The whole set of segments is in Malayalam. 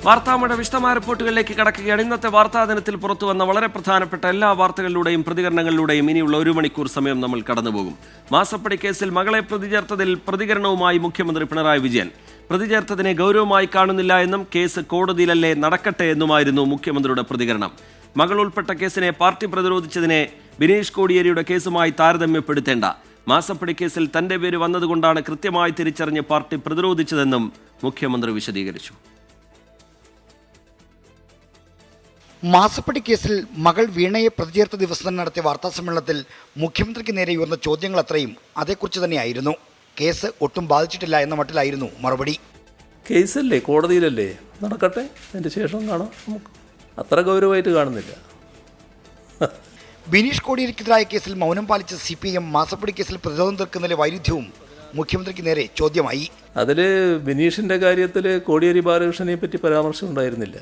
വാർത്താമഴ വിശദമായ റിപ്പോർട്ടുകളിലേക്ക് കടക്കുകയാണ്. ഇന്നത്തെ വാർത്താ ദിനത്തിൽ പുറത്തുവന്ന വളരെ പ്രധാനപ്പെട്ട എല്ലാ വാർത്തകളിലൂടെയും പ്രതികരണങ്ങളിലൂടെയും ഇനിയുള്ള 1 മണിക്കൂർ സമയം നമ്മൾ കടന്നുപോകും. മാസപ്പടി കേസിൽ മകളെ പ്രതിചേർത്തതിൽ പ്രതികരണവുമായി മുഖ്യമന്ത്രി പിണറായി വിജയൻ. പ്രതിചേർത്തതിനെ ഗൗരവമായി കാണുന്നില്ല എന്നും കേസ് കോടതിയിലല്ലേ നടക്കട്ടെ എന്നുമായിരുന്നു മുഖ്യമന്ത്രിയുടെ പ്രതികരണം. മകൾ ഉൾപ്പെട്ട കേസിനെ പാർട്ടി പ്രതിരോധിച്ചതിനെ ബിനീഷ് കോടിയേരിയുടെ കേസുമായി താരതമ്യപ്പെടുത്തേണ്ട. മാസപ്പടി കേസിൽ തന്റെ പേര് വന്നതുകൊണ്ടാണ് കൃത്യമായി തിരിച്ചറിഞ്ഞ് പാർട്ടി പ്രതിരോധിച്ചതെന്നും മുഖ്യമന്ത്രി വിശദീകരിച്ചു. മാസപ്പടി കേസിൽ മകൾ വീണയെ പ്രതിചേർത്ത ദിവസം നടത്തിയ വാർത്താസമ്മേളനത്തിൽ മുഖ്യമന്ത്രിക്ക് നേരെ ഉയർന്ന ചോദ്യങ്ങൾ അത്രയും അതേക്കുറിച്ച് തന്നെയായിരുന്നു. കേസ് ഒട്ടും ബാധിച്ചിട്ടില്ല എന്ന മട്ടിലായിരുന്നു മറുപടി. കേസല്ലേ, കോടതിയിലല്ലേ, നടക്കട്ടെ, അതിൻ്റെ ശേഷം കാണാം. നമുക്ക് അത്ര ഗൗരവമായിട്ട് കാണുന്നില്ല. ബിനീഷ് കോടിയേരിക്കെതിരായ കേസിൽ മൗനം പാലിച്ച CPM മാസപ്പടി കേസിൽ പ്രതിരോധം തീർക്കുന്നതിലെ വൈരുദ്ധ്യവും മുഖ്യമന്ത്രിക്ക് നേരെ ചോദ്യമായി. അതിൽ ബിനീഷിൻ്റെ കാര്യത്തിൽ കോടിയേരി ബാലകൃഷ്ണനെ പറ്റി പരാമർശം ഉണ്ടായിരുന്നില്ല.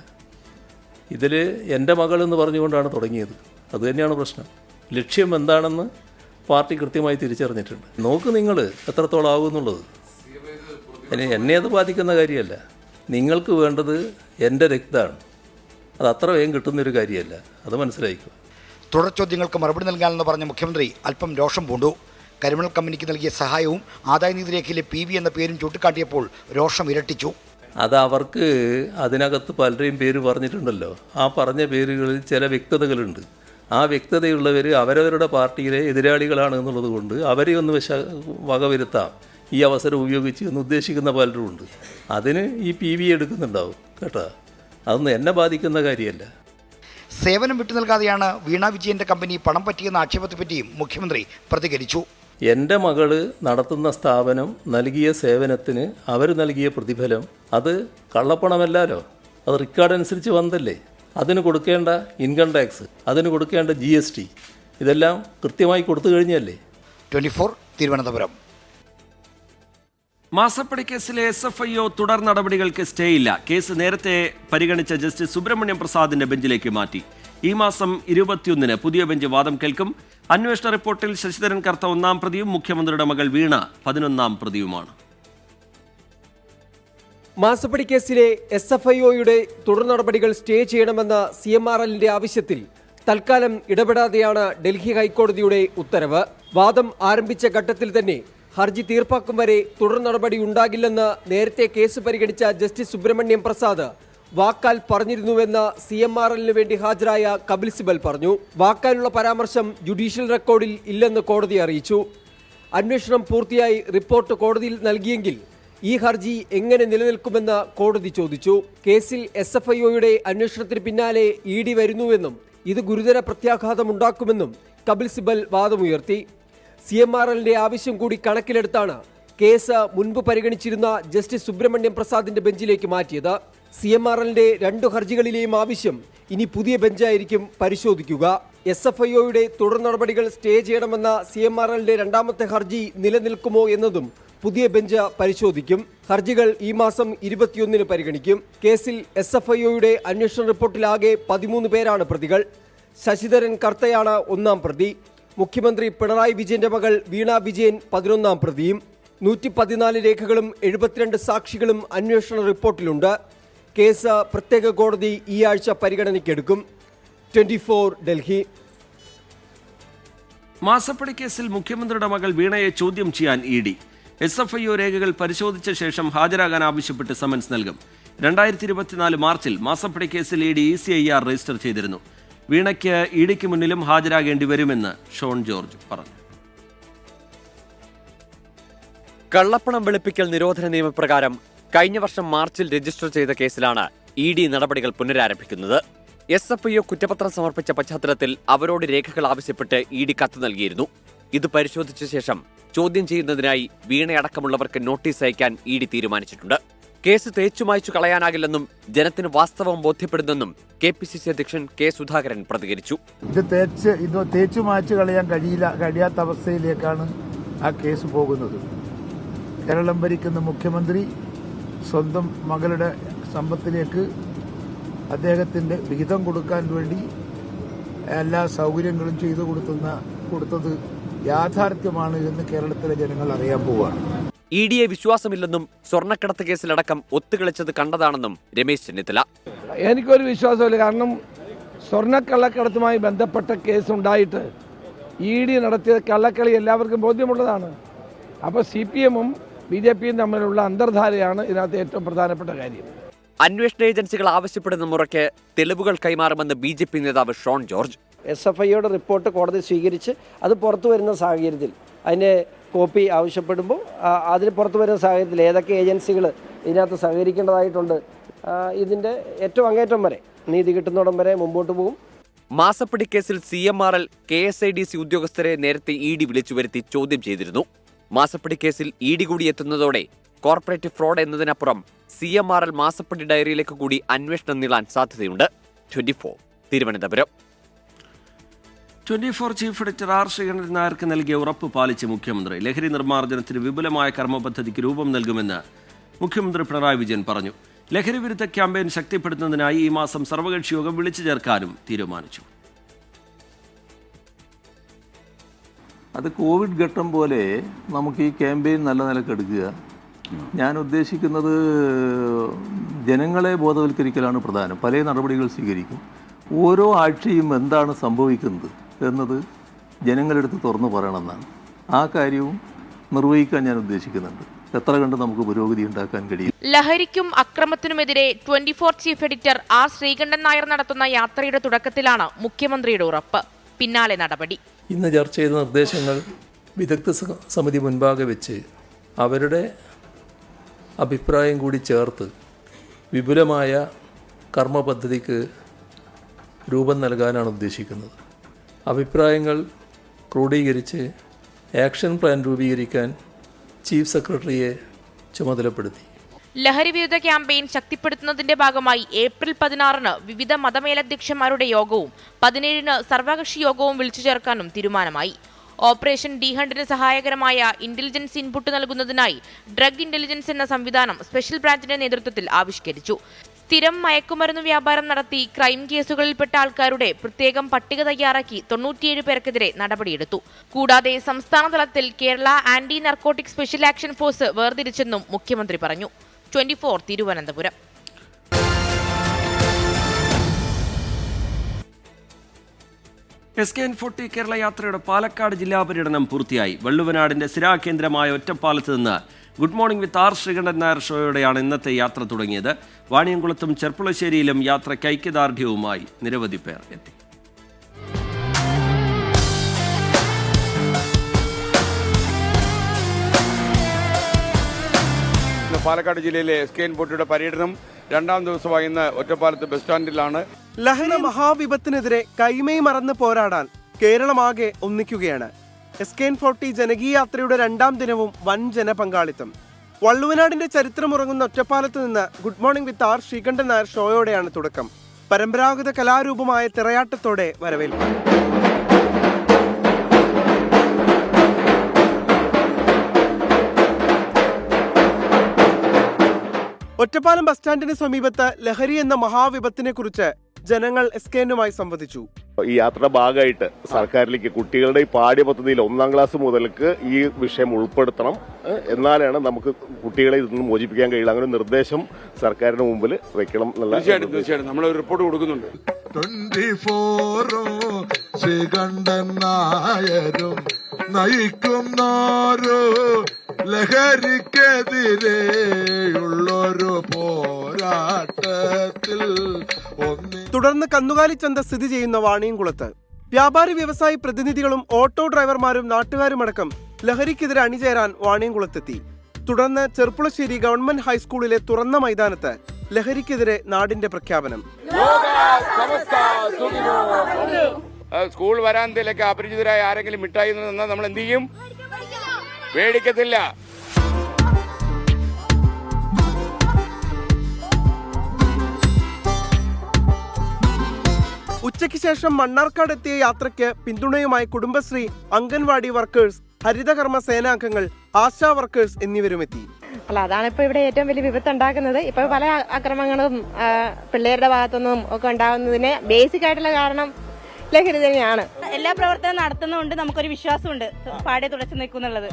ഇതിൽ എൻ്റെ മകൾ എന്ന് പറഞ്ഞുകൊണ്ടാണ് തുടങ്ങിയത്. അതുതന്നെയാണ് പ്രശ്നം. ലക്ഷ്യം എന്താണെന്ന് പാർട്ടി കൃത്യമായി തിരിച്ചറിഞ്ഞിട്ടുണ്ട്. നോക്ക് നിങ്ങൾ എത്രത്തോളം ആകുമെന്നുള്ളത്. എന്നെ അത് ബാധിക്കുന്ന കാര്യമല്ല. നിങ്ങൾക്ക് വേണ്ടത് എൻ്റെ രക്തമാണ്. അത് അത്ര വേഗം കിട്ടുന്നൊരു കാര്യമല്ല. അത് മനസ്സിലാക്കുക. തുടർ ചോദ്യങ്ങൾക്ക് മറുപടി നൽകാനെന്ന് പറഞ്ഞ മുഖ്യമന്ത്രി അല്പം രോഷം പൂണ്ടു. കരിമണൽ കമ്പനിക്ക് നൽകിയ സഹായവും ആദായനികുതി രേഖയിലെ PV എന്ന പേരും ചൂണ്ടിക്കാട്ടിയപ്പോൾ രോഷം ഇരട്ടിച്ചു. അത് അവർക്ക് അതിനകത്ത് പലരെയും പേര് പറഞ്ഞിട്ടുണ്ടല്ലോ. ആ പറഞ്ഞ പേരുകളിൽ ചില വ്യക്തതകളുണ്ട്. ആ വ്യക്തതയുള്ളവർ അവരവരുടെ പാർട്ടിയിലെ എതിരാളികളാണ് എന്നുള്ളത് കൊണ്ട് അവരെ ഒന്ന് വകവരുത്താം, ഈ അവസരം ഉപയോഗിച്ച് എന്ന് ഉദ്ദേശിക്കുന്ന പലരും ഉണ്ട്. അതിന് ഈ PV എടുക്കുന്നുണ്ടാവും കേട്ടോ. അതൊന്നും എന്നെ ബാധിക്കുന്ന കാര്യമല്ല. സേവനം വിട്ടു നൽകാതെയാണ് വീണ വിജയന്റെ കമ്പനി പണം പറ്റിയെന്ന ആക്ഷേപത്തെപ്പറ്റിയും മുഖ്യമന്ത്രി പ്രതികരിച്ചു. എൻ്റെ മകള് നടത്തുന്ന സ്ഥാപനം നൽകിയ സേവനത്തിന് അവർ നൽകിയ പ്രതിഫലം അത് കള്ളപ്പണമല്ലല്ലോ. അത് റെക്കോർഡ് അനുസരിച്ച് വന്നല്ലേ. അതിന് കൊടുക്കേണ്ട ഇൻകം ടാക്സ്, അതിന് കൊടുക്കേണ്ട GST, ഇതെല്ലാം കൃത്യമായി കൊടുത്തു കഴിഞ്ഞല്ലേ. 24 തിരുവനന്തപുരം. മാസപ്പടി കേസിലെ SFIO തുടർ നടപടികൾക്ക് സ്റ്റേ ഇല്ല. കേസ് നേരത്തെ പരിഗണിച്ച ജസ്റ്റിസ് സുബ്രഹ്മണ്യം പ്രസാദിന്റെ ബെഞ്ചിലേക്ക് മാറ്റി. ഈ മാസം 21-ന് പുതിയ ബെഞ്ച് വാദം കേൾക്കും. അന്വേഷണ റിപ്പോർട്ടിൽ ശശിധരൻ കർത്ത 1-ാം പ്രതിയും മുഖ്യമന്ത്രിയുടെ മകൾ വീണ 11-ാം പ്രതിയുമാണ്. മാസപ്പടി കേസിലെ SFIOയുടെ തുടർ നടപടികൾ സ്റ്റേ ചെയ്യണമെന്ന CMRLന്റെ ആവശ്യത്തിൽ തൽക്കാലം ഇടപെടാതെയാണ് ഡൽഹി ഹൈക്കോടതിയുടെ ഉത്തരവ്. വാദം ആരംഭിച്ച ഘട്ടത്തിൽ തന്നെ ഹർജി തീർപ്പാക്കും വരെ തുടർ നടപടി ഉണ്ടാകില്ലെന്ന് നേരത്തെ കേസ് പരിഗണിച്ച ജസ്റ്റിസ് സുബ്രഹ്മണ്യം പ്രസാദ് വാക്കാൽ പറഞ്ഞിരുന്നുവെന്ന് CMRLന് വേണ്ടി ഹാജരായ കപിൽ സിബൽ പറഞ്ഞു. വാക്കാലുള്ള പരാമർശം ജുഡീഷ്യൽ റെക്കോർഡിൽ ഇല്ലെന്ന് കോടതി അറിയിച്ചു. അന്വേഷണം പൂർത്തിയായി റിപ്പോർട്ട് കോടതിയിൽ നൽകിയെങ്കിൽ ഈ ഹർജി എങ്ങനെ നിലനിൽക്കുമെന്ന് കോടതി ചോദിച്ചു. കേസിൽ SFIOയുടെ അന്വേഷണത്തിന് പിന്നാലെ ED വരുന്നുവെന്നും ഇത് ഗുരുതര പ്രത്യാഘാതമുണ്ടാക്കുമെന്നും കപിൽ സിബൽ വാദമുയർത്തി. CMRLന്റെ ആവശ്യം കൂടി കണക്കിലെടുത്താണ് കേസ് മുൻപ് പരിഗണിച്ചിരുന്ന ജസ്റ്റിസ് സുബ്രഹ്മണ്യം പ്രസാദിന്റെ ബെഞ്ചിലേക്ക് മാറ്റിയത്. CMRLന്റെ 2 ഹർജികളിലെയും ആവശ്യം ഇനി പുതിയ ബെഞ്ചായിരിക്കും പരിശോധിക്കുക. SFIOയുടെ തുടർ നടപടികൾ സ്റ്റേ ചെയ്യണമെന്ന CMRLന്റെ 2-ാമത്തെ ഹർജി നിലനിൽക്കുമോ എന്നതും പുതിയ ബെഞ്ച് പരിശോധിക്കും. ഹർജികൾ ഈ മാസം 21-ന് പരിഗണിക്കും. കേസിൽ SFIOയുടെ അന്വേഷണ റിപ്പോർട്ടിലാകെ 13 പേരാണ് പ്രതികൾ. ശശിധരൻ കർത്തയാണ് 1-ാം പ്രതി. മുഖ്യമന്ത്രി പിണറായി വിജയന്റെ മകൾ വീണ വിജയൻ 11-ാം പ്രതിയും. 114 രേഖകളും 72 സാക്ഷികളും അന്വേഷണ റിപ്പോർട്ടിലുണ്ട്. കേസ് പ്രത്യേക കോടതി ഈ ആഴ്ച പരിഗണനയ്ക്കെടുക്കും. 24 ഡൽഹി. മാസപ്പടി കേസിൽ മുഖ്യമന്ത്രിയുടെ മകൾ വീണയെ ചോദ്യം ചെയ്യാൻ ED. SFIO രേഖകൾ പരിശോധിച്ച ശേഷം ഹാജരാകാൻ ആവശ്യപ്പെട്ട് സമൻസ് നൽകും. 2024 മാർച്ചിൽ മാസപ്പടി കേസിൽ ED ECIR രജിസ്റ്റർ ചെയ്തിരുന്നു. വീണയ്ക്ക് EDക്ക് മുന്നിലും ഹാജരാകേണ്ടി വരുമെന്ന് ഷോൺ ജോർജ് പറഞ്ഞു. കള്ളപ്പണം വെളുപ്പിക്കൽ നിരോധന നിയമപ്രകാരം കഴിഞ്ഞ വർഷം മാർച്ചിൽ രജിസ്റ്റർ ചെയ്ത കേസിലാണ് ED നടപടികൾ പുനരാരംഭിക്കുന്നത്. SFIO കുറ്റപത്രം സമർപ്പിച്ച പശ്ചാത്തലത്തിൽ അവരോട് രേഖകൾ ആവശ്യപ്പെട്ട് ED കത്ത് നൽകിയിരുന്നു. ഇത് പരിശോധിച്ച ശേഷം ചോദ്യം ചെയ്യുന്നതിനായി വീണയടക്കമുള്ളവർക്ക് നോട്ടീസ് അയക്കാൻ ED തീരുമാനിച്ചിട്ടുണ്ട്. കേസ് തേച്ചുമായ്ച്ചു കളയാനാകില്ലെന്നും ജനത്തിന് വാസ്തവം ബോധ്യപ്പെടുന്നെന്നും KPCC അധ്യക്ഷൻ K സുധാകരൻ പ്രതികരിച്ചു. ഇത് തേച്ചു മായ്ച്ചു കളയാൻ കഴിയാത്ത അവസ്ഥയിലേക്കാണ് ആ കേസ് പോകുന്നത്. കേരളം ഭരിക്കുന്ന മുഖ്യമന്ത്രി സ്വന്തം മകളുടെ സമ്പത്തിലേക്ക് അദ്ദേഹത്തിന്റെ വിഹിതം കൊടുക്കാൻ വേണ്ടി എല്ലാ സൗകര്യങ്ങളും ചെയ്തു കൊടുത്തത് യാഥാർത്ഥ്യമാണ് എന്ന് കേരളത്തിലെ ജനങ്ങൾ അറിയാൻ പോവുകയാണ്. ED-യെ വിശ്വാസമില്ലെന്നും സ്വർണ്ണക്കടത്ത് കേസിലടക്കം ഒത്തുകളിച്ചത് കണ്ടതാണെന്നും രമേശ് ചെന്നിത്തല. എനിക്കൊരു വിശ്വാസമില്ല. കാരണം സ്വർണ്ണക്കള്ളക്കടത്തുമായി ബന്ധപ്പെട്ട കേസുണ്ടായിട്ട് ED നടത്തിയ കള്ളക്കളി എല്ലാവർക്കും ബോധ്യമുള്ളതാണ്. അപ്പോൾ CPM-ഉം BJP-യും തമ്മിലുള്ള അന്തർധാരയാണ് ഇതിനകത്ത് ഏറ്റവും പ്രധാനപ്പെട്ട കാര്യം. അന്വേഷണ ഏജൻസികൾ ആവശ്യപ്പെടുന്ന മുറയ്ക്ക് തെളിവുകൾ കൈമാറുമെന്ന് BJP നേതാവ് ഷോൺ ജോർജ്. SFIയുടെ റിപ്പോർട്ട് കോടതി സ്വീകരിച്ച് അത് പുറത്തു വരുന്ന സാഹചര്യത്തിൽ അതിൻ്റെ കോപ്പി ആവശ്യപ്പെടുമ്പോൾ അതിന് പുറത്തു വരുന്ന സാഹചര്യത്തിൽ ഏതൊക്കെ ഏജൻസികൾ ഇതിനകത്ത് സഹകരിക്കേണ്ടതായിട്ടുണ്ട്, ഇതിൻ്റെ ഏറ്റവും അങ്ങേറ്റം വരെ നീതി കിട്ടുന്നിടം വരെ മുമ്പോട്ട് പോകും. മാസപ്പടി കേസിൽ CMRL KSIDC ഉദ്യോഗസ്ഥരെ നേരത്തെ ED വിളിച്ചു വരുത്തി ചോദ്യം ചെയ്തിരുന്നു. മാസപ്പടി കേസിൽ ED കൂടി എത്തുന്നതോടെ കോർപ്പറേറ്റ് ഫ്രോഡ് എന്നതിനപ്പുറം CMRL മാസപ്പടി ഡയറിയിലേക്ക് കൂടി അന്വേഷണം നീളാൻ സാധ്യതയുണ്ട്. 24 Thiruvananthapuram. 24 chief editor R. Sreekandan നായർക്ക് നൽകിയ ഉറപ്പ് പാലിച്ച് മുഖ്യമന്ത്രി. ലഹരി നിർമ്മാർജ്ജനത്തിന് വിപുലമായ കർമ്മപദ്ധതിക്ക് രൂപം നൽകുമെന്ന് മുഖ്യമന്ത്രി പിണറായി വിജയൻ പറഞ്ഞു. ലഹരി വിരുദ്ധ ക്യാമ്പയിൻ ശക്തിപ്പെടുത്തുന്നതിനായി ഈ മാസം സർവകക്ഷി യോഗം വിളിച്ചു ചേർക്കാനും തീരുമാനിച്ചു. അത് കോവിഡ് ഘട്ടം പോലെ നമുക്ക് ഈ ക്യാമ്പയിൻ നല്ല നിലക്ക് എടുക്കുക. ഞാൻ ഉദ്ദേശിക്കുന്നത് ജനങ്ങളെ ബോധവൽക്കരിക്കലാണ് പ്രധാനം. പല നടപടികൾ സ്വീകരിക്കും. ഓരോ ആഴ്ചയും എന്താണ് സംഭവിക്കുന്നത് എന്നത് ജനങ്ങളെടുത്ത് തുറന്നു പറയണമെന്നാണ്. ആ കാര്യവും നിർവഹിക്കാൻ ഞാൻ ഉദ്ദേശിക്കുന്നുണ്ട്. എത്ര കണ്ട് നമുക്ക് പുരോഗതി ഉണ്ടാക്കാൻ കഴിയും. ലഹരിക്കും അക്രമത്തിനുമെതിരെ 24 chief editor R. Sreekandan Nair നടത്തുന്ന യാത്രയുടെ തുടക്കത്തിലാണ് മുഖ്യമന്ത്രിയുടെ ഉറപ്പ്. പിന്നാലെ നടപടി. ഇന്ന് ചർച്ച ചെയ്ത നിർദ്ദേശങ്ങൾ വിദഗ്ധ സമിതി മുൻപാകെ വെച്ച് അവരുടെ അഭിപ്രായം കൂടി ചേർത്ത് വിപുലമായ കർമ്മ പദ്ധതിക്ക് രൂപം നൽകാനാണ് ഉദ്ദേശിക്കുന്നത്. അഭിപ്രായങ്ങൾ ക്രോഡീകരിച്ച് ആക്ഷൻ പ്ലാൻ രൂപീകരിക്കാൻ ചീഫ് സെക്രട്ടറിയെ ചുമതലപ്പെടുത്തി. ലഹരി വിരുദ്ധ ക്യാമ്പയിൻ ശക്തിപ്പെടുത്തുന്നതിന്റെ ഭാഗമായി ഏപ്രിൽ 16-ന് വിവിധ മതമേലധ്യക്ഷന്മാരുടെ യോഗവും 17-ന് സർവകക്ഷി യോഗവും വിളിച്ചു ചേർക്കാനും തീരുമാനമായി. ഓപ്പറേഷൻ ഡി ഹണ്ടിന് സഹായകരമായ ഇന്റലിജൻസ് ഇൻപുട്ട് നൽകുന്നതിനായി ഡ്രഗ് ഇന്റലിജൻസ് എന്ന സംവിധാനം സ്പെഷ്യൽ ബ്രാഞ്ചിന്റെ നേതൃത്വത്തിൽ ആവിഷ്കരിച്ചു. സ്ഥിരം മയക്കുമരുന്ന് വ്യാപാരം നടത്തി ക്രൈം കേസുകളിൽപ്പെട്ട ആൾക്കാരുടെ പ്രത്യേകം പട്ടിക തയ്യാറാക്കി 97 പേർക്കെതിരെ നടപടിയെടുത്തു. കൂടാതെ സംസ്ഥാന തലത്തിൽ Kerala anti narcotic special action force വേർതിരിച്ചെന്നും മുഖ്യമന്ത്രി പറഞ്ഞു. 24 തിരുവനന്തപുരം. SKN40 കേരള യാത്രയുടെ പാലക്കാട് ജില്ലാ പര്യടനം പൂർത്തിയായി. വള്ളുവനാടിന്റെ സ്ഥിരാകേന്ദ്രമായ ഒറ്റപ്പാലത്ത് നിന്ന് good morning with R. Sreekandan Nair ഷോയോടെയാണ് ഇന്നത്തെ യാത്ര തുടങ്ങിയത്. വാണിയംകുളത്തും ചെർപ്പുളശ്ശേരിയിലും യാത്രയ്ക്ക് ഐക്യദാർഢ്യവുമായി നിരവധി പേർ എത്തി. പാലക്കാട് ജില്ലയിലെ SKN40യുടെ പര്യടനം രണ്ടാം ദിവസമായി ഇന്ന് ഒറ്റപ്പാലത്ത് ബസ് സ്റ്റാൻഡിലാണ്. ലഹരി മഹാവിപത്തിനെതിരെ കൈമൈ മറന്ന് പോരാടാൻ കേരളമാകെ ഒന്നിക്കുകയാണ്. SKN40 ജനകീയ യാത്രയുടെ രണ്ടാം ദിനവും വൻ ജനപങ്കാളിത്തം. വള്ളുവനാടിന്റെ ചരിത്രമുറങ്ങുന്ന ഒറ്റപ്പാലത്ത് നിന്ന് good morning with R. Sreekandan Nair ഷോയോടെയാണ് തുടക്കം. പരമ്പരാഗത കലാരൂപമായ തിറയാട്ടത്തോടെ വരവേൽപ്പ്. ഒറ്റപ്പാലം ബസ് സ്റ്റാൻഡിന് സമീപത്ത് ലഹരി എന്ന മഹാവിപത്തിനെ കുറിച്ച് ജനങ്ങൾ SKN-മായി സംവദിച്ചു. ഈ യാത്രയുടെ ഭാഗമായിട്ട് സർക്കാരിലേക്ക് കുട്ടികളുടെ ഈ പാഠ്യപദ്ധതിയിൽ 1ാം ക്ലാസ് മുതൽക്ക് ഈ വിഷയം ഉൾപ്പെടുത്തണം, എന്നാലാണ് നമുക്ക് കുട്ടികളെ ഇതിൽ നിന്ന് മോചിപ്പിക്കാൻ കഴിയുള്ളൂ. അങ്ങനെ നിർദ്ദേശം സർക്കാരിന് മുമ്പിൽ വെക്കണം എന്നുള്ള. തീർച്ചയായിട്ടും നമ്മൾ ഒരു റിപ്പോർട്ട് കൊടുക്കുന്നുണ്ട്. 24 ശ്രീകണ്ഠൻ നായരും നയിക്കുന്നോരോ ലഹരിക്കെതിരെയുള്ളൊരു പോരാട്ടത്തിൽ തുടർന്ന് കന്നുകാലി ചന്ത സ്ഥിതി ചെയ്യുന്ന വാണിയംകുളത്ത് വ്യാപാരി വ്യവസായി പ്രതിനിധികളും ഓട്ടോ ഡ്രൈവർമാരും നാട്ടുകാരുമടക്കം ലഹരിക്കെതിരെ അണിചേരാൻ വാണിയംകുളത്തെത്തി. തുടർന്ന് ചെർപ്പുളശ്ശേരി ഗവൺമെന്റ് ഹൈസ്കൂളിലെ തുറന്ന മൈതാനത്ത് ലഹരിക്കെതിരെ നാടിന്റെ പ്രഖ്യാപനം. സ്കൂൾ വരാന്തയിലൊക്കെ അപരിചിതരായ ആരെങ്കിലും മിഠായി നിന്നാൽ നമ്മൾ എന്ത് ചെയ്യും? പേടിക്കത്തില്ല. ഉച്ചയ്ക്ക് ശേഷം മണ്ണാർക്കാട് എത്തിയ യാത്രയ്ക്ക് പിന്തുണയുമായി കുടുംബശ്രീ, അംഗൻവാടി വർക്കേഴ്സ്, ഹരിതകർമ്മ സേനാംഗങ്ങൾ, ആശാ വർക്കേഴ്സ് എന്നിവരുമെത്തി. അല്ല, അതാണ് ഇപ്പൊ ഇവിടെ ഏറ്റവും വലിയ വിപത്ത് ഉണ്ടാക്കുന്നത്. ഇപ്പൊ പല അക്രമങ്ങളും പിള്ളേരുടെ ഭാഗത്തുനിന്നും ഒക്കെ ഉണ്ടാകുന്നതിന് ബേസിക് ആയിട്ടുള്ള കാരണം ലഹരി തന്നെയാണ്. എല്ലാ പ്രവർത്തനം നടത്തുന്നതുകൊണ്ട് നമുക്കൊരു വിശ്വാസമുണ്ട് പാടെ തുടച്ചു നിൽക്കുന്നുള്ളത്.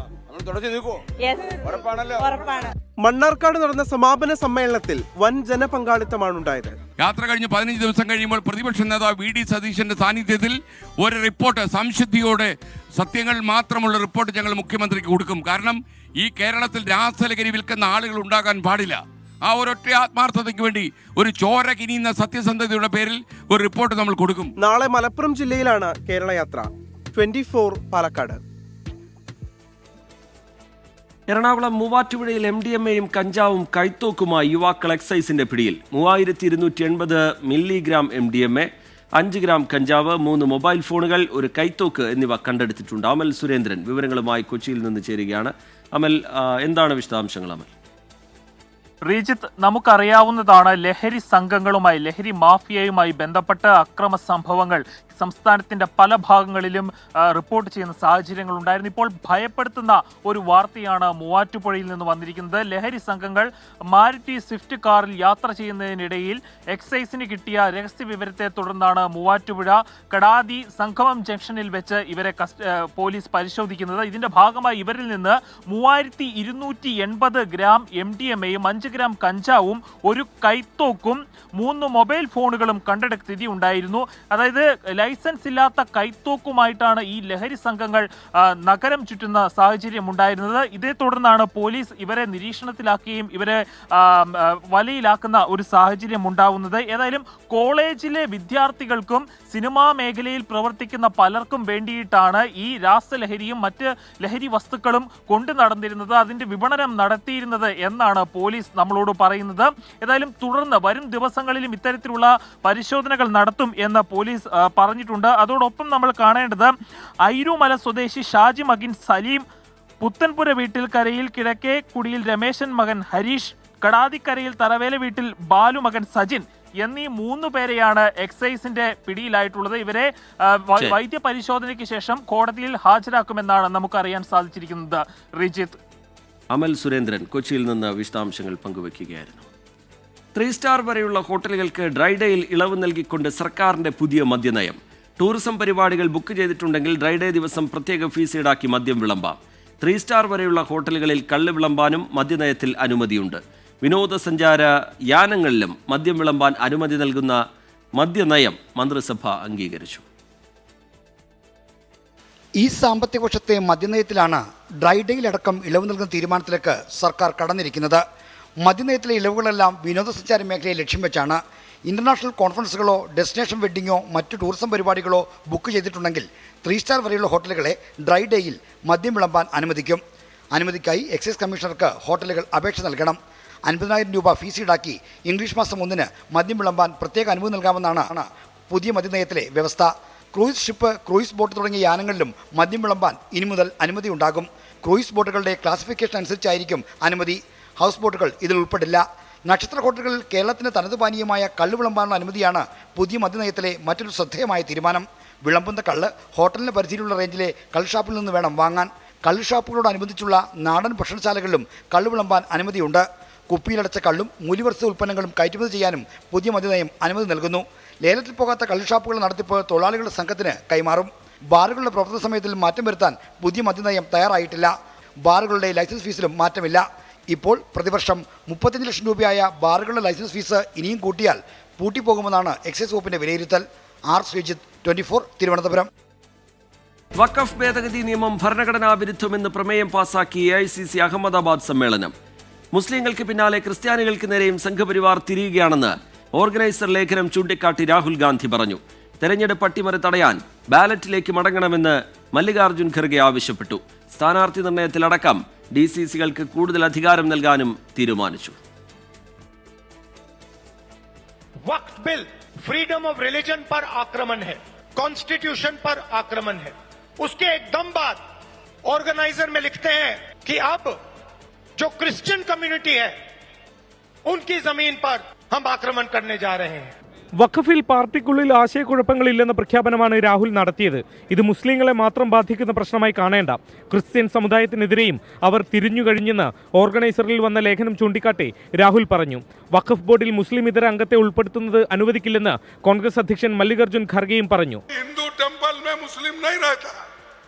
മണ്ണാർക്കാട് നടന്ന സമാപന സമ്മേളനത്തിൽ വൻ ജനപങ്കാളിത്തമാണ് ഉണ്ടായത്. യാത്ര കഴിഞ്ഞ് 15 ദിവസം കഴിയുമ്പോൾ പ്രതിപക്ഷ നേതാവ് വി ഡി സതീശന്റെ സാന്നിധ്യത്തിൽ ഒരു റിപ്പോർട്ട്, സംശുദ്ധിയോടെ സത്യങ്ങൾ മാത്രമുള്ള റിപ്പോർട്ട് ഞങ്ങൾ മുഖ്യമന്ത്രിക്ക് കൊടുക്കും. കാരണം ഈ കേരളത്തിൽ രാസലഹരി വിൽക്കുന്ന ആളുകൾ ഉണ്ടാകാൻ പാടില്ല. ആ ഒരൊറ്റ ആത്മാർത്ഥതയ്ക്ക് വേണ്ടി ഒരു ചോര കിനിയുന്ന സത്യസന്ധതയുടെ പേരിൽ ഒരു റിപ്പോർട്ട് നമ്മൾ കൊടുക്കും. നാളെ മലപ്പുറം ജില്ലയിലാണ് കേരള യാത്ര. 24 പാലക്കാട്. എറണാകുളം മൂവാറ്റുപുഴയിൽ MDMA-യും കഞ്ചാവും കൈത്തോക്കുമായി യുവാക്കൾ എക്സൈസിന്റെ പിടിയിൽ. 3280 മില്ലിഗ്രാം MDMA, 5 ഗ്രാം കഞ്ചാവ്, 3 മൊബൈൽ ഫോണുകൾ, ഒരു കൈത്തോക്ക് എന്നിവ കണ്ടെടുത്തിട്ടുണ്ട്. അമൽ സുരേന്ദ്രൻ വിവരങ്ങളുമായി കൊച്ചിയിൽ നിന്ന് ചേരുകയാണ്. അമൽ, എന്താണ് വിശദാംശങ്ങൾ? അമൽ, റീജിത്ത്, നമുക്കറിയാവുന്നതാണ് ലഹരി സംഘങ്ങളുമായി, ലഹരി മാഫിയയുമായി ബന്ധപ്പെട്ട അക്രമ സംഭവങ്ങൾ സംസ്ഥാനത്തിന്റെ പല ഭാഗങ്ങളിലും റിപ്പോർട്ട് ചെയ്യുന്ന സാഹചര്യങ്ങൾ ഉണ്ടായിരുന്നു. ഇപ്പോൾ ഭയപ്പെടുത്തുന്ന ഒരു വാർത്തയാണ് മൂവാറ്റുപുഴയിൽ നിന്ന് വന്നിരിക്കുന്നത്. ലഹരി സംഘങ്ങൾ മാരുതി സ്വിഫ്റ്റ് കാറിൽ യാത്ര ചെയ്യുന്നതിനിടയിൽ എക്സൈസിന് കിട്ടിയ രഹസ്യ വിവരത്തെ തുടർന്നാണ് മൂവാറ്റുപുഴ കടാതി സംഗമം ജംഗ്ഷനിൽ വെച്ച് ഇവരെ പോലീസ് പരിശോധിക്കുന്നത്. ഇതിന്റെ ഭാഗമായി ഇവരിൽ നിന്ന് 3280 ഗ്രാം MDMA-യും 5 ഗ്രാം കഞ്ചാവും ഒരു കൈത്തോക്കും 3 മൊബൈൽ ഫോണുകളും കണ്ടെടുത്ത സ്ഥിതി ഉണ്ടായിരുന്നു. അതായത് ലൈസൻസ് ഇല്ലാത്ത കൈത്തോക്കുമായിട്ടാണ് ഈ ലഹരി സംഘങ്ങൾ നഗരം ചുറ്റുന്ന സാഹചര്യം ഉണ്ടായിരുന്നത്. ഇതേ തുടർന്നാണ് പോലീസ് ഇവരെ നിരീക്ഷണത്തിലാക്കുകയും ഇവരെ വലയിലാക്കുന്ന ഒരു സാഹചര്യം ഉണ്ടാവുന്നത്. ഏതായാലും കോളേജിലെ വിദ്യാർത്ഥികൾക്കും സിനിമാ മേഖലയിൽ പ്രവർത്തിക്കുന്ന പലർക്കും വേണ്ടിയിട്ടാണ് ഈ രാസലഹരിയും മറ്റ് ലഹരി വസ്തുക്കളും കൊണ്ടു നടന്നിരുന്നത്, അതിന്റെ വിപണനം നടത്തിയിരുന്നത് എന്നാണ് പോലീസ് നമ്മളോട് പറയുന്നത്. ഏതായാലും തുടർന്ന് വരും ദിവസങ്ങളിലും ഇത്തരത്തിലുള്ള പരിശോധനകൾ നടത്തും എന്ന് പോലീസ് പറഞ്ഞിട്ടുണ്ട്. അതോടൊപ്പം നമ്മൾ കാണേണ്ടത് ഐരുമല സ്വദേശി ഷാജി മകൻ സലീം, പുത്തൻപുര വീട്ടിൽ കരയിൽ കിഴക്കേ കുടിയിൽ രമേശൻ മകൻ ഹരീഷ്, കടാതിക്കരയിൽ തറവേല വീട്ടിൽ ബാലു മകൻ സജിൻ എന്നീ 3 പേരെയാണ് എക്സൈസിന്റെ പിടിയിലായിട്ടുള്ളത്. ഇവരെ വൈദ്യ പരിശോധനയ്ക്ക് ശേഷം കോടതിയിൽ ഹാജരാക്കുമെന്നാണ് നമുക്കറിയാൻ സാധിച്ചിരിക്കുന്നത്. റിജിത്ത്. അമൽ സുരേന്ദ്രൻ കൊച്ചിയിൽ നിന്ന് വിശദാംശങ്ങൾ പങ്കുവയ്ക്കുകയായിരുന്നു. 3 സ്റ്റാർ വരെയുള്ള ഹോട്ടലുകൾക്ക് ഡ്രൈഡേയിൽ ഇളവ് നൽകിക്കൊണ്ട് സർക്കാരിന്റെ പുതിയ മദ്യനയം. ടൂറിസം പരിപാടികൾ ബുക്ക് ചെയ്തിട്ടുണ്ടെങ്കിൽ ഡ്രൈഡേ ദിവസം പ്രത്യേക ഫീസ് ഈടാക്കി മദ്യം വിളമ്പാം. 3 സ്റ്റാർ വരെയുള്ള ഹോട്ടലുകളിൽ കള്ള് വിളമ്പാനും മദ്യനയത്തിൽ അനുമതിയുണ്ട്. വിനോദസഞ്ചാര യാനങ്ങളിലും മദ്യം വിളമ്പാൻ അനുമതി നൽകുന്ന മദ്യനയം മന്ത്രിസഭ അംഗീകരിച്ചു. ഈ സാമ്പത്തിക വർഷത്തെ മദ്യനയത്തിലാണ് ഡ്രൈഡേയിലടക്കം ഇളവ് നൽകുന്ന തീരുമാനത്തിലേക്ക് സർക്കാർ കടന്നിരിക്കുന്നത്. മദ്യനയത്തിലെ ഇളവുകളെല്ലാം വിനോദസഞ്ചാര മേഖലയെ ലക്ഷ്യം വെച്ചാണ്. ഇന്റർനാഷണൽ കോൺഫറൻസുകളോ ഡെസ്റ്റിനേഷൻ വെഡ്ഡിങ്ങോ മറ്റു ടൂറിസം പരിപാടികളോ ബുക്ക് ചെയ്തിട്ടുണ്ടെങ്കിൽ 3 സ്റ്റാർ വരെയുള്ള ഹോട്ടലുകളെ ഡ്രൈ ഡേയിൽ മദ്യം വിളമ്പാൻ അനുവദിക്കും. അനുമതിക്കായി എക്സൈസ് കമ്മീഷണർക്ക് ഹോട്ടലുകൾ അപേക്ഷ നൽകണം. 50,000 രൂപ ഫീസ് ഈടാക്കി ഇംഗ്ലീഷ് മാസം 1 മദ്യം വിളമ്പാൻ പ്രത്യേക അനുമതി നൽകാമെന്നാണ് പുതിയ മദ്യനയത്തിലെ വ്യവസ്ഥ. ക്രൂയിസ് ഷിപ്പ്, ക്രൂയിസ് ബോട്ട് തുടങ്ങിയ യാനങ്ങളിലും മദ്യം വിളമ്പാൻ ഇനി മുതൽ അനുമതി ഉണ്ടാകും. ക്രൂയിസ് ബോട്ടുകളുടെ ക്ലാസിഫിക്കേഷൻ അനുസരിച്ചായിരിക്കും അനുമതി. ഹൗസ് ബോട്ടുകൾ ഇതിൽ ഉൾപ്പെടില്ല. നക്ഷത്ര ഹോട്ടലുകളിൽ കേരളത്തിന് തനത് പാനീയമായ കള്ള് വിളമ്പാനുള്ള അനുമതിയാണ് പുതിയ മദ്യനയത്തിലെ മറ്റൊരു ശ്രദ്ധേയമായ തീരുമാനം. വിളമ്പുന്ന കള്ള് ഹോട്ടലിന് പരിധിയിലുള്ള റേഞ്ചിലെ കള്ള് ഷാപ്പിൽ നിന്ന് വേണം വാങ്ങാൻ. കള്ള് ഷാപ്പുകളോടനുബന്ധിച്ചുള്ള നാടൻ ഭക്ഷണശാലകളിലും കള്ള് വിളമ്പാൻ അനുമതിയുണ്ട്. കുപ്പിയിലടച്ച കള്ളും മൂല്യവർദ്ധിത ഉൽപ്പന്നങ്ങളും കയറ്റുമതി ചെയ്യാനും പുതിയ മദ്യനയം അനുമതി നൽകുന്നു. ലേലത്തിൽ പോകാത്ത കള്ള് ഷാപ്പുകളുടെ നടത്തിപ്പ് തൊഴിലാളികളുടെ സംഘത്തിന് കൈമാറും. ബാറുകളുടെ പ്രവർത്തന സമയത്തിൽ മാറ്റം വരുത്താൻ പുതിയ മദ്യനയം തയ്യാറായിട്ടില്ല. ബാറുകളുടെ ലൈസൻസ് ഫീസിലും മാറ്റമില്ല. ഇപ്പോൾ പ്രതിവർഷം 35 ലക്ഷം രൂപയായ ബാറുകളുടെ ലൈസൻസ് ഫീസ് ഇനിയും കൂട്ടിയാൽ പൂട്ടിപ്പോകുമെന്നാണ് എക്സൈസ് വകുപ്പിന്റെ വിലയിരുത്തൽ. ആർ ശ്രീജിത്ത്, 24, തിരുവനന്തപുരം. വഖഫ് ഭേദഗതി നിയമം ഭരണഘടനാ വിരുദ്ധമെന്ന് പ്രമേയം പാസാക്കി AICC അഹമ്മദാബാദ് സമ്മേളനം. മുസ്ലിങ്ങൾക്ക് പിന്നാലെ ക്രിസ്ത്യാനികൾക്ക് നേരെയും സംഘപരിവാർ തിരിയുകയാണെന്ന് ഓർഗനൈസർ ലേഖനം ചൂണ്ടിക്കാട്ടി രാഹുൽ ഗാന്ധി പറഞ്ഞു. തെരഞ്ഞെടുപ്പ് അട്ടിമറി തടയാൻ ബാലറ്റിലേക്ക് മടങ്ങണമെന്ന് മല്ലികാർജുൻ ഖർഗെ ആവശ്യപ്പെട്ടു. സ്ഥാനാർത്ഥി നിർണയത്തിലടക്കം DCCകൾക്ക് കൂടുതൽ അധികാരം നൽകാനും തീരുമാനിച്ചു. वक्फ बिल फ्रीडम ऑफ रिलीजन पर आक्रमण है, कॉन्स्टिट्यूशन पर आक्रमण है. उसके एकदम बाद ऑर्गेनाइजर में लिखते हैं कि अब जो क्रिश्चियन कम्युनिटी है उनकी जमीन पर हम आक्रमण करने जा रहे हैं. വഖഫിൽ പാർട്ടിക്കുള്ളിൽ ആശയക്കുഴപ്പങ്ങളില്ലെന്ന പ്രഖ്യാപനമാണ് രാഹുൽ നടത്തിയത്. ഇത് മുസ്ലിങ്ങളെ മാത്രം ബാധിക്കുന്ന പ്രശ്നമായി കാണേണ്ട. ക്രിസ്ത്യൻ സമുദായത്തിനെതിരെയും അവർ തിരിഞ്ഞുകഴിഞ്ഞെന്ന് ഓർഗനൈസറിൽ വന്ന ലേഖനം ചൂണ്ടിക്കാട്ടി രാഹുൽ പറഞ്ഞു. വഖഫ് ബോർഡിൽ മുസ്ലിം ഇതര അംഗത്തെ ഉൾപ്പെടുത്തുന്നത് അനുവദിക്കില്ലെന്ന് കോൺഗ്രസ് അധ്യക്ഷൻ മല്ലികാർജുൻ ഖർഗെയും പറഞ്ഞു. हिंदू टेंपल में मुस्लिम नहीं रहता,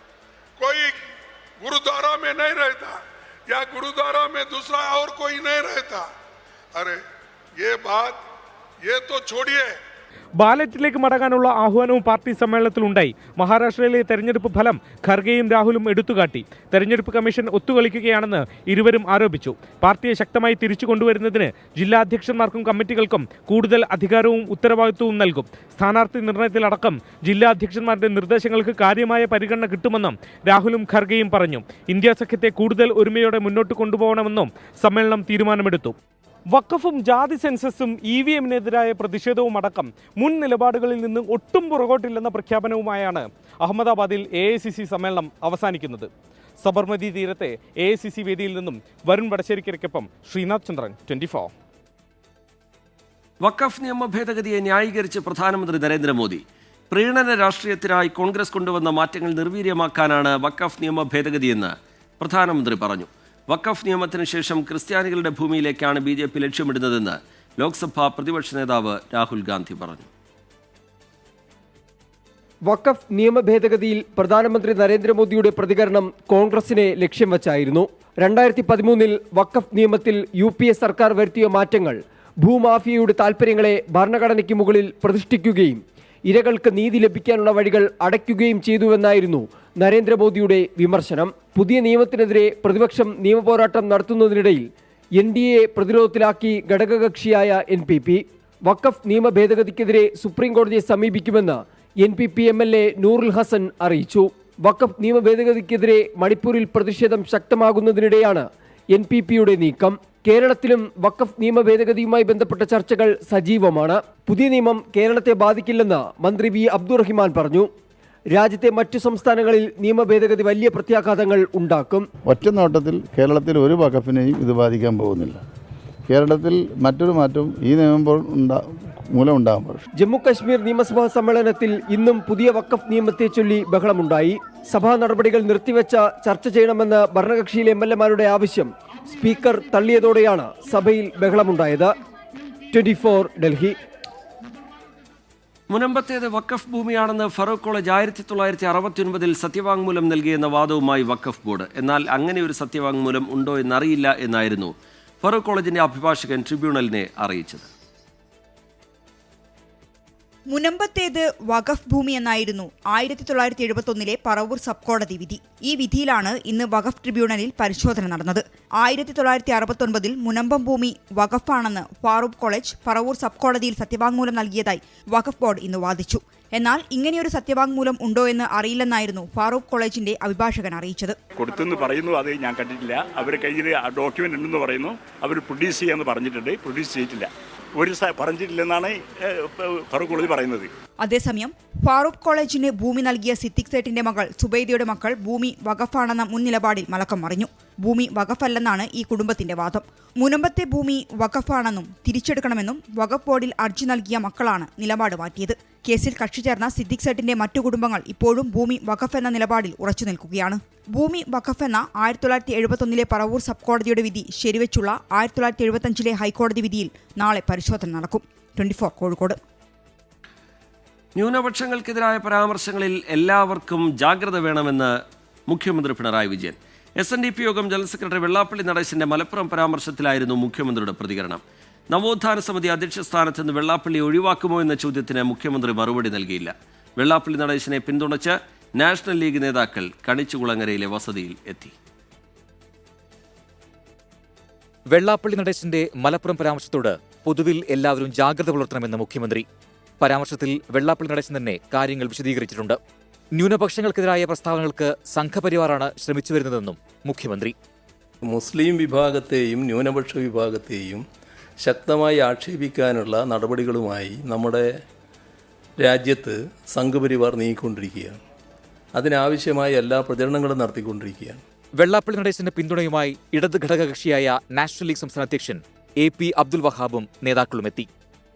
कोई गुरुद्वारा में नहीं रहता या गुरुद्वारा में दूसरा और कोई नहीं रहता। अरे ये बात ये तो छोड़िए। ബാലറ്റിലേക്ക് മടങ്ങാനുള്ള ആഹ്വാനവും പാർട്ടി സമ്മേളനത്തിലുണ്ടായി. മഹാരാഷ്ട്രയിലെ തെരഞ്ഞെടുപ്പ് ഫലം ഖർഗെയും രാഹുലും എടുത്തുകാട്ടി. തെരഞ്ഞെടുപ്പ് കമ്മീഷൻ ഒത്തുകളിക്കുകയാണെന്ന് ഇരുവരും ആരോപിച്ചു. പാർട്ടിയെ ശക്തമായി തിരിച്ചു കൊണ്ടുവരുന്നതിന് ജില്ലാ അധ്യക്ഷന്മാർക്കും കമ്മിറ്റികൾക്കും കൂടുതൽ അധികാരവും ഉത്തരവാദിത്വവും നൽകും. സ്ഥാനാർത്ഥി നിർണയത്തിലടക്കം ജില്ലാ അധ്യക്ഷന്മാരുടെ നിർദ്ദേശങ്ങൾക്ക് കാര്യമായ പരിഗണന കിട്ടുമെന്നും രാഹുലും ഖർഗെയും പറഞ്ഞു. ഇന്ത്യ സഖ്യത്തെ കൂടുതൽ ഒരുമയോടെ മുന്നോട്ട് കൊണ്ടുപോകണമെന്നും സമ്മേളനം തീരുമാനമെടുത്തു. വഖഫും ജാതി സെൻസസും EVM-നെതിരായ പ്രതിഷേധവും അടക്കം മുൻ നിലപാടുകളിൽ നിന്ന് ഒട്ടും പുറകോട്ടില്ലെന്ന പ്രഖ്യാപനവുമായാണ് അഹമ്മദാബാദിൽ AICC സമ്മേളനം അവസാനിക്കുന്നത്. സബർമതി തീരത്തെ AICC വേദിയിൽ നിന്നും വരുൺ വടശ്ശേരിക്കരയ്ക്കൊപ്പം ശ്രീനാഥ് ചന്ദ്രൻ, 24. വഖഫ് നിയമ ഭേദഗതിയെ ന്യായീകരിച്ച് പ്രധാനമന്ത്രി നരേന്ദ്രമോദി. പ്രീണന രാഷ്ട്രീയത്തിനായി കോൺഗ്രസ് കൊണ്ടുവന്ന മാറ്റങ്ങൾ നിർവീര്യമാക്കാനാണ് വഖഫ് നിയമ ഭേദഗതിയെന്ന് പ്രധാനമന്ത്രി പറഞ്ഞു. വഖഫ് നിയമത്തിന് ശേഷം ക്രിസ്ത്യാനികളുടെ ഭൂമിയിലേക്കാണ് BJP ലക്ഷ്യമിടുന്നതെന്ന് ലോക്സഭാ പ്രതിപക്ഷ നേതാവ് രാഹുൽ ഗാന്ധി പറഞ്ഞു. വഖഫ് നിയമ ഭേദഗതിയിൽ പ്രധാനമന്ത്രി നരേന്ദ്രമോദിയുടെ പ്രതികരണം കോൺഗ്രസിനെ ലക്ഷ്യം വച്ചായിരുന്നു. 2013 വഖഫ് നിയമത്തിൽ UPA സർക്കാർ വരുത്തിയ മാറ്റങ്ങൾ ഭൂമാഫിയയുടെ താൽപ്പര്യങ്ങളെ ഭരണഘടനയ്ക്ക് മുകളിൽ പ്രതിഷ്ഠിക്കുകയും ഇരകൾക്ക് നീതി ലഭിക്കാനുള്ള വഴികൾ അടയ്ക്കുകയും ചെയ്തുവെന്നായിരുന്നു നരേന്ദ്രമോദിയുടെ വിമർശനം. പുതിയ നിയമത്തിനെതിരെ പ്രതിപക്ഷം നിയമപോരാട്ടം നടത്തുന്നതിനിടയിൽ NDA പ്രതിരോധത്തിലാക്കി ഘടകകക്ഷിയായ NPP. വഖഫ് നിയമ ഭേദഗതിക്കെതിരെ സുപ്രീം കോടതിയെ സമീപിക്കുമെന്ന് NPP MLA നൂറുൽ ഹസൻ അറിയിച്ചു. വഖഫ് നിയമ ഭേദഗതിക്കെതിരെ മണിപ്പൂരിൽ പ്രതിഷേധം ശക്തമാകുന്നതിനിടെയാണ് NPPയുടെ നീക്കം. കേരളത്തിലും വഖഫ് നിയമ ഭേദഗതിയുമായി ബന്ധപ്പെട്ട ചർച്ചകൾ സജീവമാണ്. പുതിയ നിയമം കേരളത്തെ ബാധിക്കില്ലെന്ന് മന്ത്രി V അബ്ദുറഹിമാൻ പറഞ്ഞു. രാജ്യത്തെ മറ്റു സംസ്ഥാനങ്ങളിൽ നിയമ ഭേദഗതി വലിയ പ്രത്യാഘാതങ്ങൾ ഉണ്ടാക്കും. ഒറ്റ നോട്ടത്തിൽ കേരളത്തിൽ ഒരു വഖഫിനെയും ഇത് ബാധിക്കാൻ പോകുന്നില്ല. കേരളത്തിൽ മറ്റൊരു മാറ്റവും ഈ നിയമം മൂലം ഉണ്ടാകുമ്പോൾ. ജമ്മു കശ്മീർ നിയമസഭാ സമ്മേളനത്തിൽ ഇന്നും പുതിയ വഖഫ് നിയമത്തെ ചൊല്ലി ബഹളമുണ്ടായി. സഭാ നടപടികൾ നിർത്തിവെച്ച ചർച്ച ചെയ്യണമെന്ന് ഭരണകക്ഷിയിലെ MLA-മാരുടെ ആവശ്യം സ്പീക്കർ തള്ളിയതോടെയാണ് സഭയിൽ ബഹളമുണ്ടായത്. 24 ഡൽഹി. മുനമ്പത്തേത് വഖഫ് ഭൂമിയാണെന്ന് ഫറൂഖ് കോളേജ് 1969 സത്യവാങ്മൂലം നൽകിയെന്ന വാദവുമായി വഖഫ് ബോർഡ്. എന്നാൽ അങ്ങനെ ഒരു സത്യവാങ്മൂലം ഉണ്ടോ എന്നറിയില്ല എന്നായിരുന്നു ഫറൂഖ് കോളേജിന്റെ അഭിഭാഷകൻ ട്രിബ്യൂണലിനെ അറിയിച്ചത്. മുനമ്പത്തേത് വഖഫ് ഭൂമി എന്നായിരുന്നു 1971 പറവൂർ സബ് കോടതി വിധി. ഈ വിധിയിലാണ് ഇന്ന് വഖഫ് ട്രിബ്യൂണലിൽ പരിശോധന നടന്നത്. 1969 മുനമ്പം ഭൂമി വഖഫാണെന്ന് ഫാറൂഖ് കോളേജ് പറവൂർ സബ് കോടതിയിൽ സത്യവാങ്മൂലം നൽകിയതായി വഖഫ് ബോർഡ് ഇന്ന് വാദിച്ചു. എന്നാൽ ഇങ്ങനെയൊരു സത്യവാങ്മൂലം ഉണ്ടോ എന്ന് അറിയില്ലെന്നായിരുന്നു ഫാറൂഖ് കോളേജിന്റെ അഭിഭാഷകൻ അറിയിച്ചത്. കൊടുത്തെന്ന് പറയുന്നു, അത് ഞാൻ കണ്ടിട്ടില്ല. അവരുടെ കയ്യിൽ ആ ഡോക്യുമെന്റ് ഉണ്ടെന്ന് പറയുന്നു. അവർ പ്രൊഡ്യൂസ് ചെയ്യാമെന്ന് പറഞ്ഞിട്ടുണ്ട്, പ്രൊഡ്യൂസ് ചെയ്തിട്ടില്ല. ഒരു പറഞ്ഞിട്ടില്ലെന്നാണ് ഫറൂഖ് കോളേജ് പറയുന്നത്. അതേസമയം ഫാറൂഖ് കോളേജിന് ഭൂമി നൽകിയ സിദ്ദിഖ് സേഠിന്റെ മകൾ സുബൈദയുടെ മക്കൾ ഭൂമി വഖഫാണെന്ന മുൻ നിലപാടിൽ മലക്കം മറിഞ്ഞു. ഭൂമി വഖഫല്ലെന്നാണ് ഈ കുടുംബത്തിന്റെ വാദം. മുനമ്പത്തെ ഭൂമി വഖഫാണെന്നും തിരിച്ചെടുക്കണമെന്നും വഖഫ് ബോർഡിൽ അർജി നൽകിയ മക്കളാണ് നിലപാട് മാറ്റിയത്. കേസിൽ കക്ഷി ചേർന്ന സിദ്ദിഖ് സേഠിന്റെ മറ്റു കുടുംബങ്ങൾ ഇപ്പോഴും ഭൂമി വഖഫ് എന്ന നിലപാടിൽ ഉറച്ചു നിൽക്കുകയാണ്. ഭൂമി വഖഫ് എന്ന 1971 പറവൂർ സബ് കോടതിയുടെ വിധി ശരിവെച്ചുള്ള 1975 ഹൈക്കോടതി വിധിയിൽ നാളെ പരിശോധന നടക്കും. 24 കോഴിക്കോട്. ന്യൂനപക്ഷങ്ങൾക്കെതിരായ പരാമർശങ്ങളിൽ എല്ലാവർക്കും ജാഗ്രത വേണമെന്ന് മുഖ്യമന്ത്രി പിണറായി വിജയൻ. SNDP യോഗം ജനറൽ സെക്രട്ടറി വെള്ളാപ്പള്ളി നടേശന്റെ മലപ്പുറം പരാമർശത്തിലായിരുന്നു മുഖ്യമന്ത്രിയുടെ പ്രതികരണം. നവോത്ഥാന സമിതി അധ്യക്ഷ സ്ഥാനത്ത് നിന്ന് വെള്ളാപ്പള്ളി ഒഴിവാക്കുമോ എന്ന ചോദ്യത്തിന് മുഖ്യമന്ത്രി മറുപടി നൽകിയില്ല. വെള്ളാപ്പള്ളി നടേശനെ പിന്തുണച്ച് നാഷണൽ ലീഗ് നേതാക്കൾ കണിച്ചുകുളങ്ങരയിലെ വസതിയിൽ എത്തി. വെള്ളാപ്പള്ളി നടേശന്റെ മലപ്പുറം പരാമർശത്തോട് പൊതുവിൽ എല്ലാവരും ജാഗ്രത പുലർത്തണമെന്ന് മുഖ്യമന്ത്രി. പരാമർശത്തിൽ വെള്ളാപ്പള്ളി നടേശൻ തന്നെ കാര്യങ്ങൾ വിശദീകരിച്ചിട്ടുണ്ട്. ന്യൂനപക്ഷങ്ങൾക്കെതിരായ പ്രസ്താവനകൾക്ക് സംഘപരിവാറാണ് ശ്രമിച്ചു വരുന്നതെന്നും മുഖ്യമന്ത്രി. മുസ്ലിം വിഭാഗത്തെയും ന്യൂനപക്ഷ വിഭാഗത്തെയും ശക്തമായി ആക്ഷേപിക്കാനുള്ള നടപടികളുമായി നമ്മുടെ രാജ്യത്ത് സംഘപരിവാർ നീങ്ങിക്കൊണ്ടിരിക്കുകയാണ്. അതിനാവശ്യമായ എല്ലാ പ്രചരണങ്ങളും നടത്തിക്കൊണ്ടിരിക്കുകയാണ്. വെള്ളാപ്പള്ളി നടേശന്റെ പിന്തുണയുമായി ഇടത് ഘടകകക്ഷിയായ നാഷണൽ ലീഗ് സംസ്ഥാന അധ്യക്ഷൻ AP അബ്ദുൽ വഹാബും നേതാക്കളും എത്തി.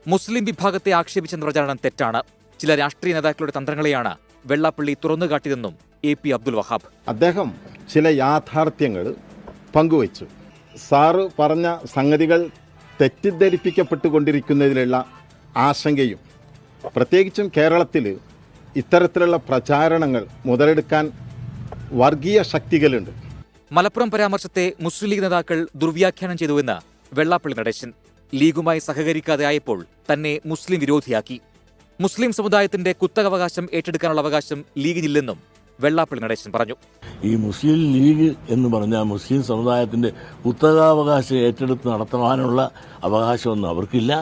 മുസ്ലിം വിഭാഗത്തെ ആക്ഷേപിച്ചെന്ന പ്രചാരണം തെറ്റാണ്. ചില രാഷ്ട്രീയ നേതാക്കളുടെ തന്ത്രങ്ങളെയാണ് വെള്ളാപ്പള്ളി തുറന്നുകാട്ടിയതെന്നും AP അബ്ദുൽ വഹാബ്. അദ്ദേഹം ചില യാഥാർത്ഥ്യങ്ങൾ പങ്കുവച്ചു. സാറ് പറഞ്ഞ സംഗതികൾ തെറ്റിദ്ധരിപ്പിക്കപ്പെട്ടുകൊണ്ടിരിക്കുന്നതിലുള്ള ആശങ്കയും പ്രത്യേകിച്ചും കേരളത്തിൽ ഇത്തരത്തിലുള്ള പ്രചാരണങ്ങൾ മുതലെടുക്കാൻ വർഗീയ ശക്തികളുണ്ട്. മലപ്പുറം പരാമർശത്തെ മുസ്ലിം ലീഗ് നേതാക്കൾ ദുർവ്യാഖ്യാനം ചെയ്തുവെന്ന് വെള്ളാപ്പള്ളി നടേശൻ. ലീഗുമായി സഹകരിക്കാതെ ആയപ്പോൾ തന്നെ മുസ്ലിം വിരോധിയാക്കി. മുസ്ലിം സമുദായത്തിന്റെ കുത്തകാവകാശം ഏറ്റെടുക്കാനുള്ള അവകാശം ലീഗിനില്ലെന്നും വെള്ളാപ്പള്ളി നടേശൻ പറഞ്ഞു. ഈ മുസ്ലിം ലീഗ് എന്ന് പറഞ്ഞാൽ മുസ്ലിം സമുദായത്തിന്റെ കുത്തകാവകാശം ഏറ്റെടുത്ത് നടത്താനുള്ള അവകാശമൊന്നും അവർക്കില്ല.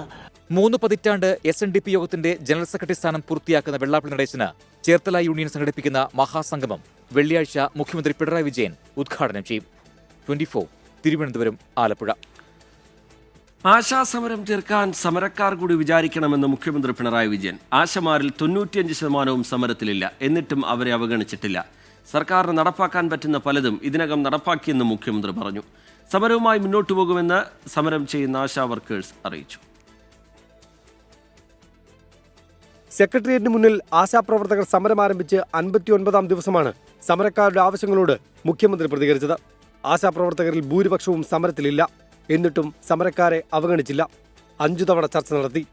3 പതിറ്റാണ്ട് SNDP യോഗത്തിന്റെ ജനറൽ സെക്രട്ടറി സ്ഥാനം പൂർത്തിയാക്കുന്ന വെള്ളാപ്പള്ളി നടേശന് ചേർത്തല യൂണിയൻ സംഘടിപ്പിക്കുന്ന മഹാസംഗമം വെള്ളിയാഴ്ച മുഖ്യമന്ത്രി പിണറായി വിജയൻ ഉദ്ഘാടനം ചെയ്യും. 24 തിരുവനന്തപുരം, ആലപ്പുഴ. ആശാസമരം തീർക്കാൻ സമരക്കാർ കൂടി വിചാരിക്കണമെന്ന് മുഖ്യമന്ത്രി പിണറായി വിജയൻ. ആശമാരിൽ 95% സമരത്തിലില്ല. എന്നിട്ടും അവരെ അവഗണിച്ചിട്ടില്ല. സർക്കാരിന് നടപ്പാക്കാൻ പറ്റുന്ന പലതും ഇതിനകം നടപ്പാക്കിയെന്നും മുഖ്യമന്ത്രി പറഞ്ഞു. സമരവുമായി മുന്നോട്ടു പോകുമെന്ന് സമരം ചെയ്യുന്ന ആശാ വർക്കേഴ്സ് അറിയിച്ചു. സെക്രട്ടേറിയറ്റിന് മുന്നിൽ ആശാപ്രവർത്തകർ സമരം ആരംഭിച്ച് 59ാം ദിവസമാണ് സമരക്കാരുടെ ആവശ്യങ്ങളോട് മുഖ്യമന്ത്രി പ്രതികരിച്ചത്. ആശാപ്രവർത്തകരിൽ ഭൂരിപക്ഷവും സമരത്തിലില്ല. എന്നിട്ടും സമരക്കാരെ അവഗണിച്ചില്ല. 5 തവണ ചർച്ച നടത്തി.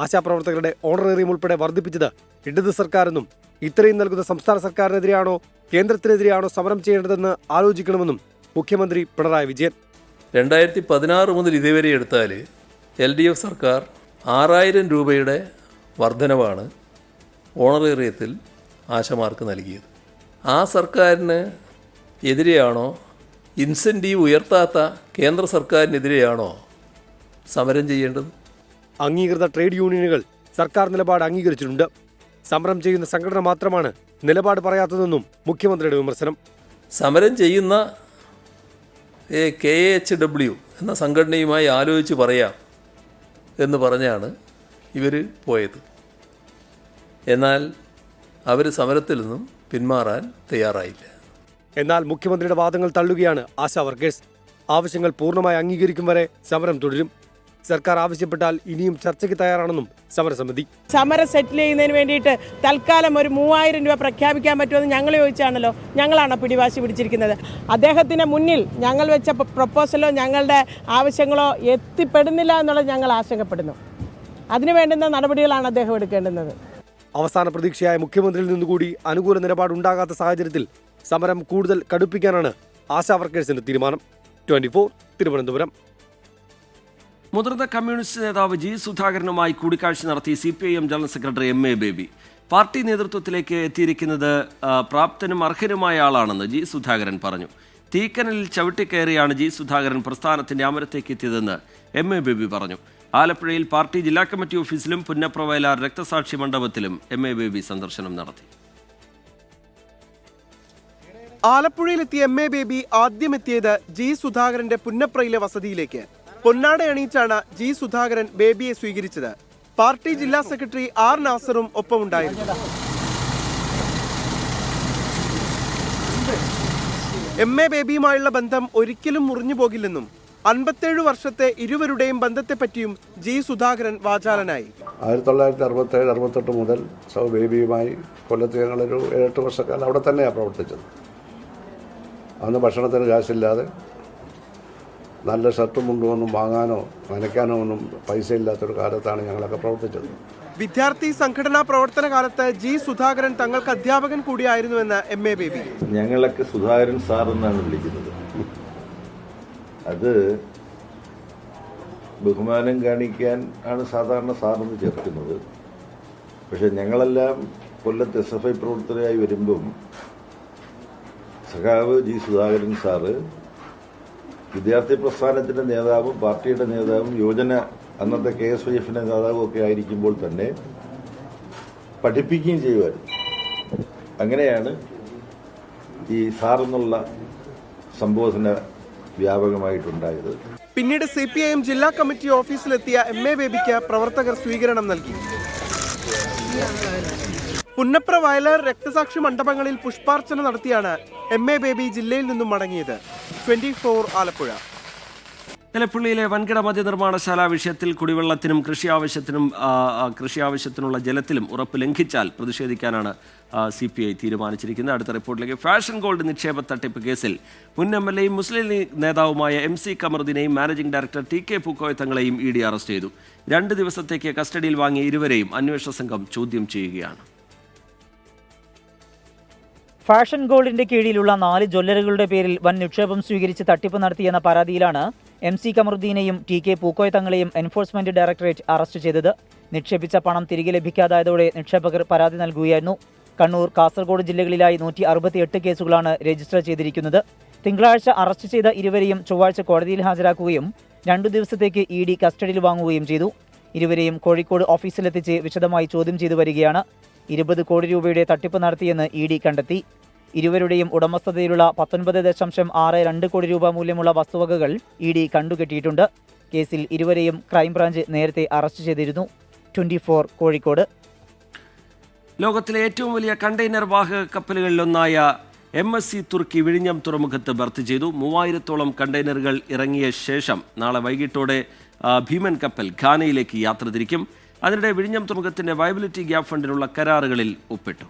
ആശാപ്രവർത്തകരുടെ ഓണറേറിയം ഉൾപ്പെടെ വർദ്ധിപ്പിച്ചത് ഇടത് സർക്കാരെന്നും ഇത്രയും നൽകുന്ന സംസ്ഥാന സർക്കാരിനെതിരെയാണോ കേന്ദ്രത്തിനെതിരെയാണോ സമരം ചെയ്യേണ്ടതെന്ന് ആലോചിക്കണമെന്നും മുഖ്യമന്ത്രി പിണറായി വിജയൻ. 2016 മുതൽ ഇതുവരെ എടുത്താൽ LDF സർക്കാർ 6000 രൂപയുടെ വർധനവാണ് ഓണറേറിയത്തിൽ ആശമാർക്ക് നൽകിയത്. ആ സർക്കാരിന് എതിരെയാണോ, ഇൻസെൻറ്റീവ് ഉയർത്താത്ത കേന്ദ്ര സർക്കാരിനെതിരെയാണോ സമരം ചെയ്യേണ്ടത്? അംഗീകൃത ട്രേഡ് യൂണിയനുകൾ സർക്കാർ നിലപാട് അംഗീകരിച്ചിട്ടുണ്ട്. സമരം ചെയ്യുന്ന സംഘടന മാത്രമാണ് നിലപാട് പറയാത്തതെന്നും മുഖ്യമന്ത്രിയുടെ വിമർശനം. സമരം ചെയ്യുന്ന KHW എന്ന സംഘടനയുമായി ആലോചിച്ച് പറയാം എന്ന് പറഞ്ഞാണ് ഇവർ പോയത്. എന്നാൽ അവർ സമരത്തിൽ നിന്നും പിന്മാറാൻ തയ്യാറായില്ല. എന്നാൽ മുഖ്യമന്ത്രിയുടെ വാദങ്ങൾ തള്ളുകയാണ് ആശാ വർക്കേഴ്സ്. ആവശ്യങ്ങൾ പൂർണ്ണമായി അംഗീകരിക്കും വരെ സമരം തുടരും. സർക്കാർ ആവശ്യപ്പെട്ടാൽ ഇനിയും ചർച്ചയ്ക്ക് തയ്യാറാണെന്നും സമരസമിതി. സമരം സെറ്റിൽ ചെയ്യുന്നതിന് വേണ്ടിയിട്ട് തൽക്കാലം ഒരു 3000 രൂപ പ്രഖ്യാപിക്കാൻ പറ്റുമെന്ന് ഞങ്ങൾ ചോദിച്ചാണല്ലോ. ഞങ്ങളാണ് പിടിവാശി പിടിച്ചിരിക്കുന്നത്. അദ്ദേഹത്തിന് മുന്നിൽ ഞങ്ങൾ വെച്ച പ്രപ്പോസലോ ഞങ്ങളുടെ ആവശ്യങ്ങളോ എത്തിപ്പെടുന്നില്ല എന്നുള്ളത് ഞങ്ങൾ ആശങ്കപ്പെടുന്നു. അതിനു വേണ്ടുന്ന നടപടികളാണ് അദ്ദേഹം എടുക്കേണ്ടുന്നത്. അവസാന പ്രതീക്ഷയായ മുഖ്യമന്ത്രിയിൽ നിന്നുകൂടി അനുകൂല നിലപാടുണ്ടാകാത്ത സാഹചര്യത്തിൽ സമരം കൂടുതൽ കടുപ്പിക്കാനാണ് ആശാ വർക്കേഴ്സിന്റെ തീരുമാനം. 24 തിരുവനന്തപുരം. മുതിർന്ന കമ്മ്യൂണിസ്റ്റ് നേതാവ് G. സുധാകരനുമായി കൂടിക്കാഴ്ച നടത്തി CPIM general secretary MA Baby. Party നേതൃത്വത്തിലേക്ക് എത്തിയിരിക്കുന്നത് പ്രാപ്തനും അർഹനുമായ ആളാണെന്ന് G. സുധാകരൻ പറഞ്ഞു. തീക്കനലിൽ ചവിട്ടിക്കയറിയാണ് G. സുധാകരൻ പ്രസ്ഥാനത്തിന്റെ അമരത്തേക്ക് എത്തിയതെന്ന് MA ബേബി പറഞ്ഞു. ആലപ്പുഴയിൽ പാർട്ടി ജില്ലാ കമ്മിറ്റി ഓഫീസിലും പുന്നപ്ര വയലാർ രക്തസാക്ഷി മണ്ഡപത്തിലും MA ബേബി സന്ദർശനം നടത്തി. ആലപ്പുഴയിലെത്തിയ MA ബേബി ആദ്യം എത്തിയത് G. സുധാകരന്റെ പുന്നപ്രയിലെ വസതിയിലേക്ക്. പൊന്നാട അണിയിച്ചാണ് G. സുധാകരൻ ബേബിയെ സ്വീകരിച്ചത്. പാർട്ടി ജില്ലാ സെക്രട്ടറി R. നാസറും ഒപ്പമുണ്ടായിരുന്നു. MA ബേബിയുമായുള്ള ബന്ധം ഒരിക്കലും മുറിഞ്ഞു പോകില്ലെന്നും 57 വർഷത്തെ ഇരുവരുടെയും ബന്ധത്തെപ്പറ്റിയും G. സുധാകരൻ വാചാലനായി. 1967-68 മുതൽ ബേബിയുമായി കൊല്ലത്ത് ഞങ്ങളൊരു 7-8 വർഷക്കാലം അവിടെ തന്നെയാണ് പ്രവർത്തിച്ചത്. അന്ന് ഭക്ഷണത്തിന് കാശില്ലാതെ നല്ല ഷർട്ടും മുണ്ടുമൊന്നും വാങ്ങാനോ നനയ്ക്കാനോ ഒന്നും പൈസ ഇല്ലാത്തൊരു കാലത്താണ് ഞങ്ങളൊക്കെ പ്രവർത്തിച്ചത്. വിദ്യാർത്ഥി സംഘടനാ പ്രവർത്തന കാലത്ത് G. സുധാകരൻ തങ്ങൾക്ക് അധ്യാപകൻ കൂടിയായിരുന്നുവെന്ന് MA ബേബി. ഞങ്ങളൊക്കെ സുധാകരൻ സാർ എന്നാണ് വിളിക്കുന്നത്. അത് ബഹുമാനം കാണിക്കാൻ ആണ് സാധാരണ സാറെന്ന് ചേർക്കുന്നത്. പക്ഷെ ഞങ്ങളെല്ലാം കൊല്ലത്ത് SFI പ്രവർത്തകരായി വരുമ്പം സഖാവ് G. സുധാകരൻ സാറ് വിദ്യാർത്ഥി പ്രസ്ഥാനത്തിന്റെ നേതാവും പാർട്ടിയുടെ നേതാവും യുവജന അന്നത്തെ KSYFന്റെ നേതാവും ഒക്കെ ആയിരിക്കുമ്പോൾ തന്നെ പഠിപ്പിക്കുകയും ചെയ്യുമായിരുന്നു. അങ്ങനെയാണ് ഈ സാറെന്നുള്ള സംബോധന വ്യാപകമായിട്ടുണ്ടായത്. പിന്നീട് CPIM ജില്ലാ കമ്മിറ്റി ഓഫീസിലെത്തിയ MA ബേബിക്ക് പ്രവർത്തകർ സ്വീകരണം നൽകി. പുന്നപ്ര വയലാർ രക്തസാക്ഷി മണ്ഡപങ്ങളിൽ പുഷ്പാർച്ചന നടത്തിയാണ് MA ബേബി ജില്ലയിൽ നിന്നും മടങ്ങിയത്. 24 ആലപ്പുഴ. എലപ്പുള്ളിയിലെ വൻകിട മദ്യനിർമ്മാണശാല വിഷയത്തിൽ കുടിവെള്ളത്തിനും കൃഷി ആവശ്യത്തിനുള്ള ജലത്തിലും ഉറപ്പ് ലംഘിച്ചാൽ പ്രതിഷേധിക്കാനാണ് CPI തീരുമാനിച്ചിരിക്കുന്നത്. അടുത്ത റിപ്പോർട്ടിലേക്ക്. ഫാഷൻ ഗോൾഡ് നിക്ഷേപ തട്ടിപ്പ് കേസിൽ മുൻ MLAയും മുസ്ലിം ലീഗ് നേതാവുമായ MC കമറുദ്ദീനെയും മാനേജിംഗ് ഡയറക്ടർ TK പൂക്കോയ തങ്ങളെയും ED അറസ്റ്റ് ചെയ്തു. 2 ദിവസത്തേക്ക് കസ്റ്റഡിയിൽ വാങ്ങിയ ഇരുവരെയും അന്വേഷണ സംഘം ചോദ്യം ചെയ്യുകയാണ്. ഫാഷൻ ഗോൾഡിന്റെ കീഴിലുള്ള 4 ജ്വല്ലറികളുടെ പേരിൽ വൻ നിക്ഷേപം സ്വീകരിച്ച് തട്ടിപ്പ് നടത്തിയെന്ന പരാതിയിലാണ് MC കമറുദ്ദീനെയും TK പൂക്കോയ തങ്ങളെയും എൻഫോഴ്സ്മെന്റ് ഡയറക്ടറേറ്റ് അറസ്റ്റ് ചെയ്തത്. നിക്ഷേപിച്ച പണം തിരികെ ലഭിക്കാതായതോടെ നിക്ഷേപകർ പരാതി നൽകുകയായിരുന്നു. കണ്ണൂർ, കാസർഗോഡ് ജില്ലകളിലായി 168 കേസുകളാണ് രജിസ്റ്റർ ചെയ്തിരിക്കുന്നത്. തിങ്കളാഴ്ച അറസ്റ്റ് ചെയ്ത ഇരുവരെയും ചൊവ്വാഴ്ച കോടതിയിൽ ഹാജരാക്കുകയും 2 ദിവസത്തേക്ക് ED കസ്റ്റഡിയിൽ വാങ്ങുകയും ചെയ്തു. ഇരുവരെയും കോഴിക്കോട് ഓഫീസിലെത്തിച്ച് വിശദമായി ചോദ്യം ചെയ്തു വരികയാണ്. 20 കോടി രൂപയുടെ തട്ടിപ്പ് നടത്തിയെന്ന് ED കണ്ടെത്തി. ഇരുവരുടെയും ഉടമസ്ഥതയിലുള്ള 19.62 കോടി രൂപ മൂല്യമുള്ള വസ്തുവകകൾ ED കണ്ടുകെട്ടിയിട്ടുണ്ട്. കേസിൽ ഇരുവരെയും ക്രൈംബ്രാഞ്ച് നേരത്തെ അറസ്റ്റ് ചെയ്തിരുന്നു. 24 കോഴിക്കോട്. ലോകത്തിലെ ഏറ്റവും വലിയ കണ്ടെയ്നർ വാഹക കപ്പലുകളിലൊന്നായ MSC തുർക്കി വിഴിഞ്ഞം തുറമുഖത്ത് ബർത്ത് ചെയ്തു. 3000-ഓളം കണ്ടെയ്നറുകൾ ഇറങ്ങിയ ശേഷം നാളെ വൈകിട്ടോടെ ഭീമൻ കപ്പൽ ഘാനയിലേക്ക് യാത്ര തിരിക്കും. അതിനിടെ വിഴിഞ്ഞം തുറമുഖത്തിന്റെ വയബിലിറ്റി ഗ്യാപ് ഫണ്ടിനുള്ള കരാറുകളിൽ ഒപ്പിട്ടു.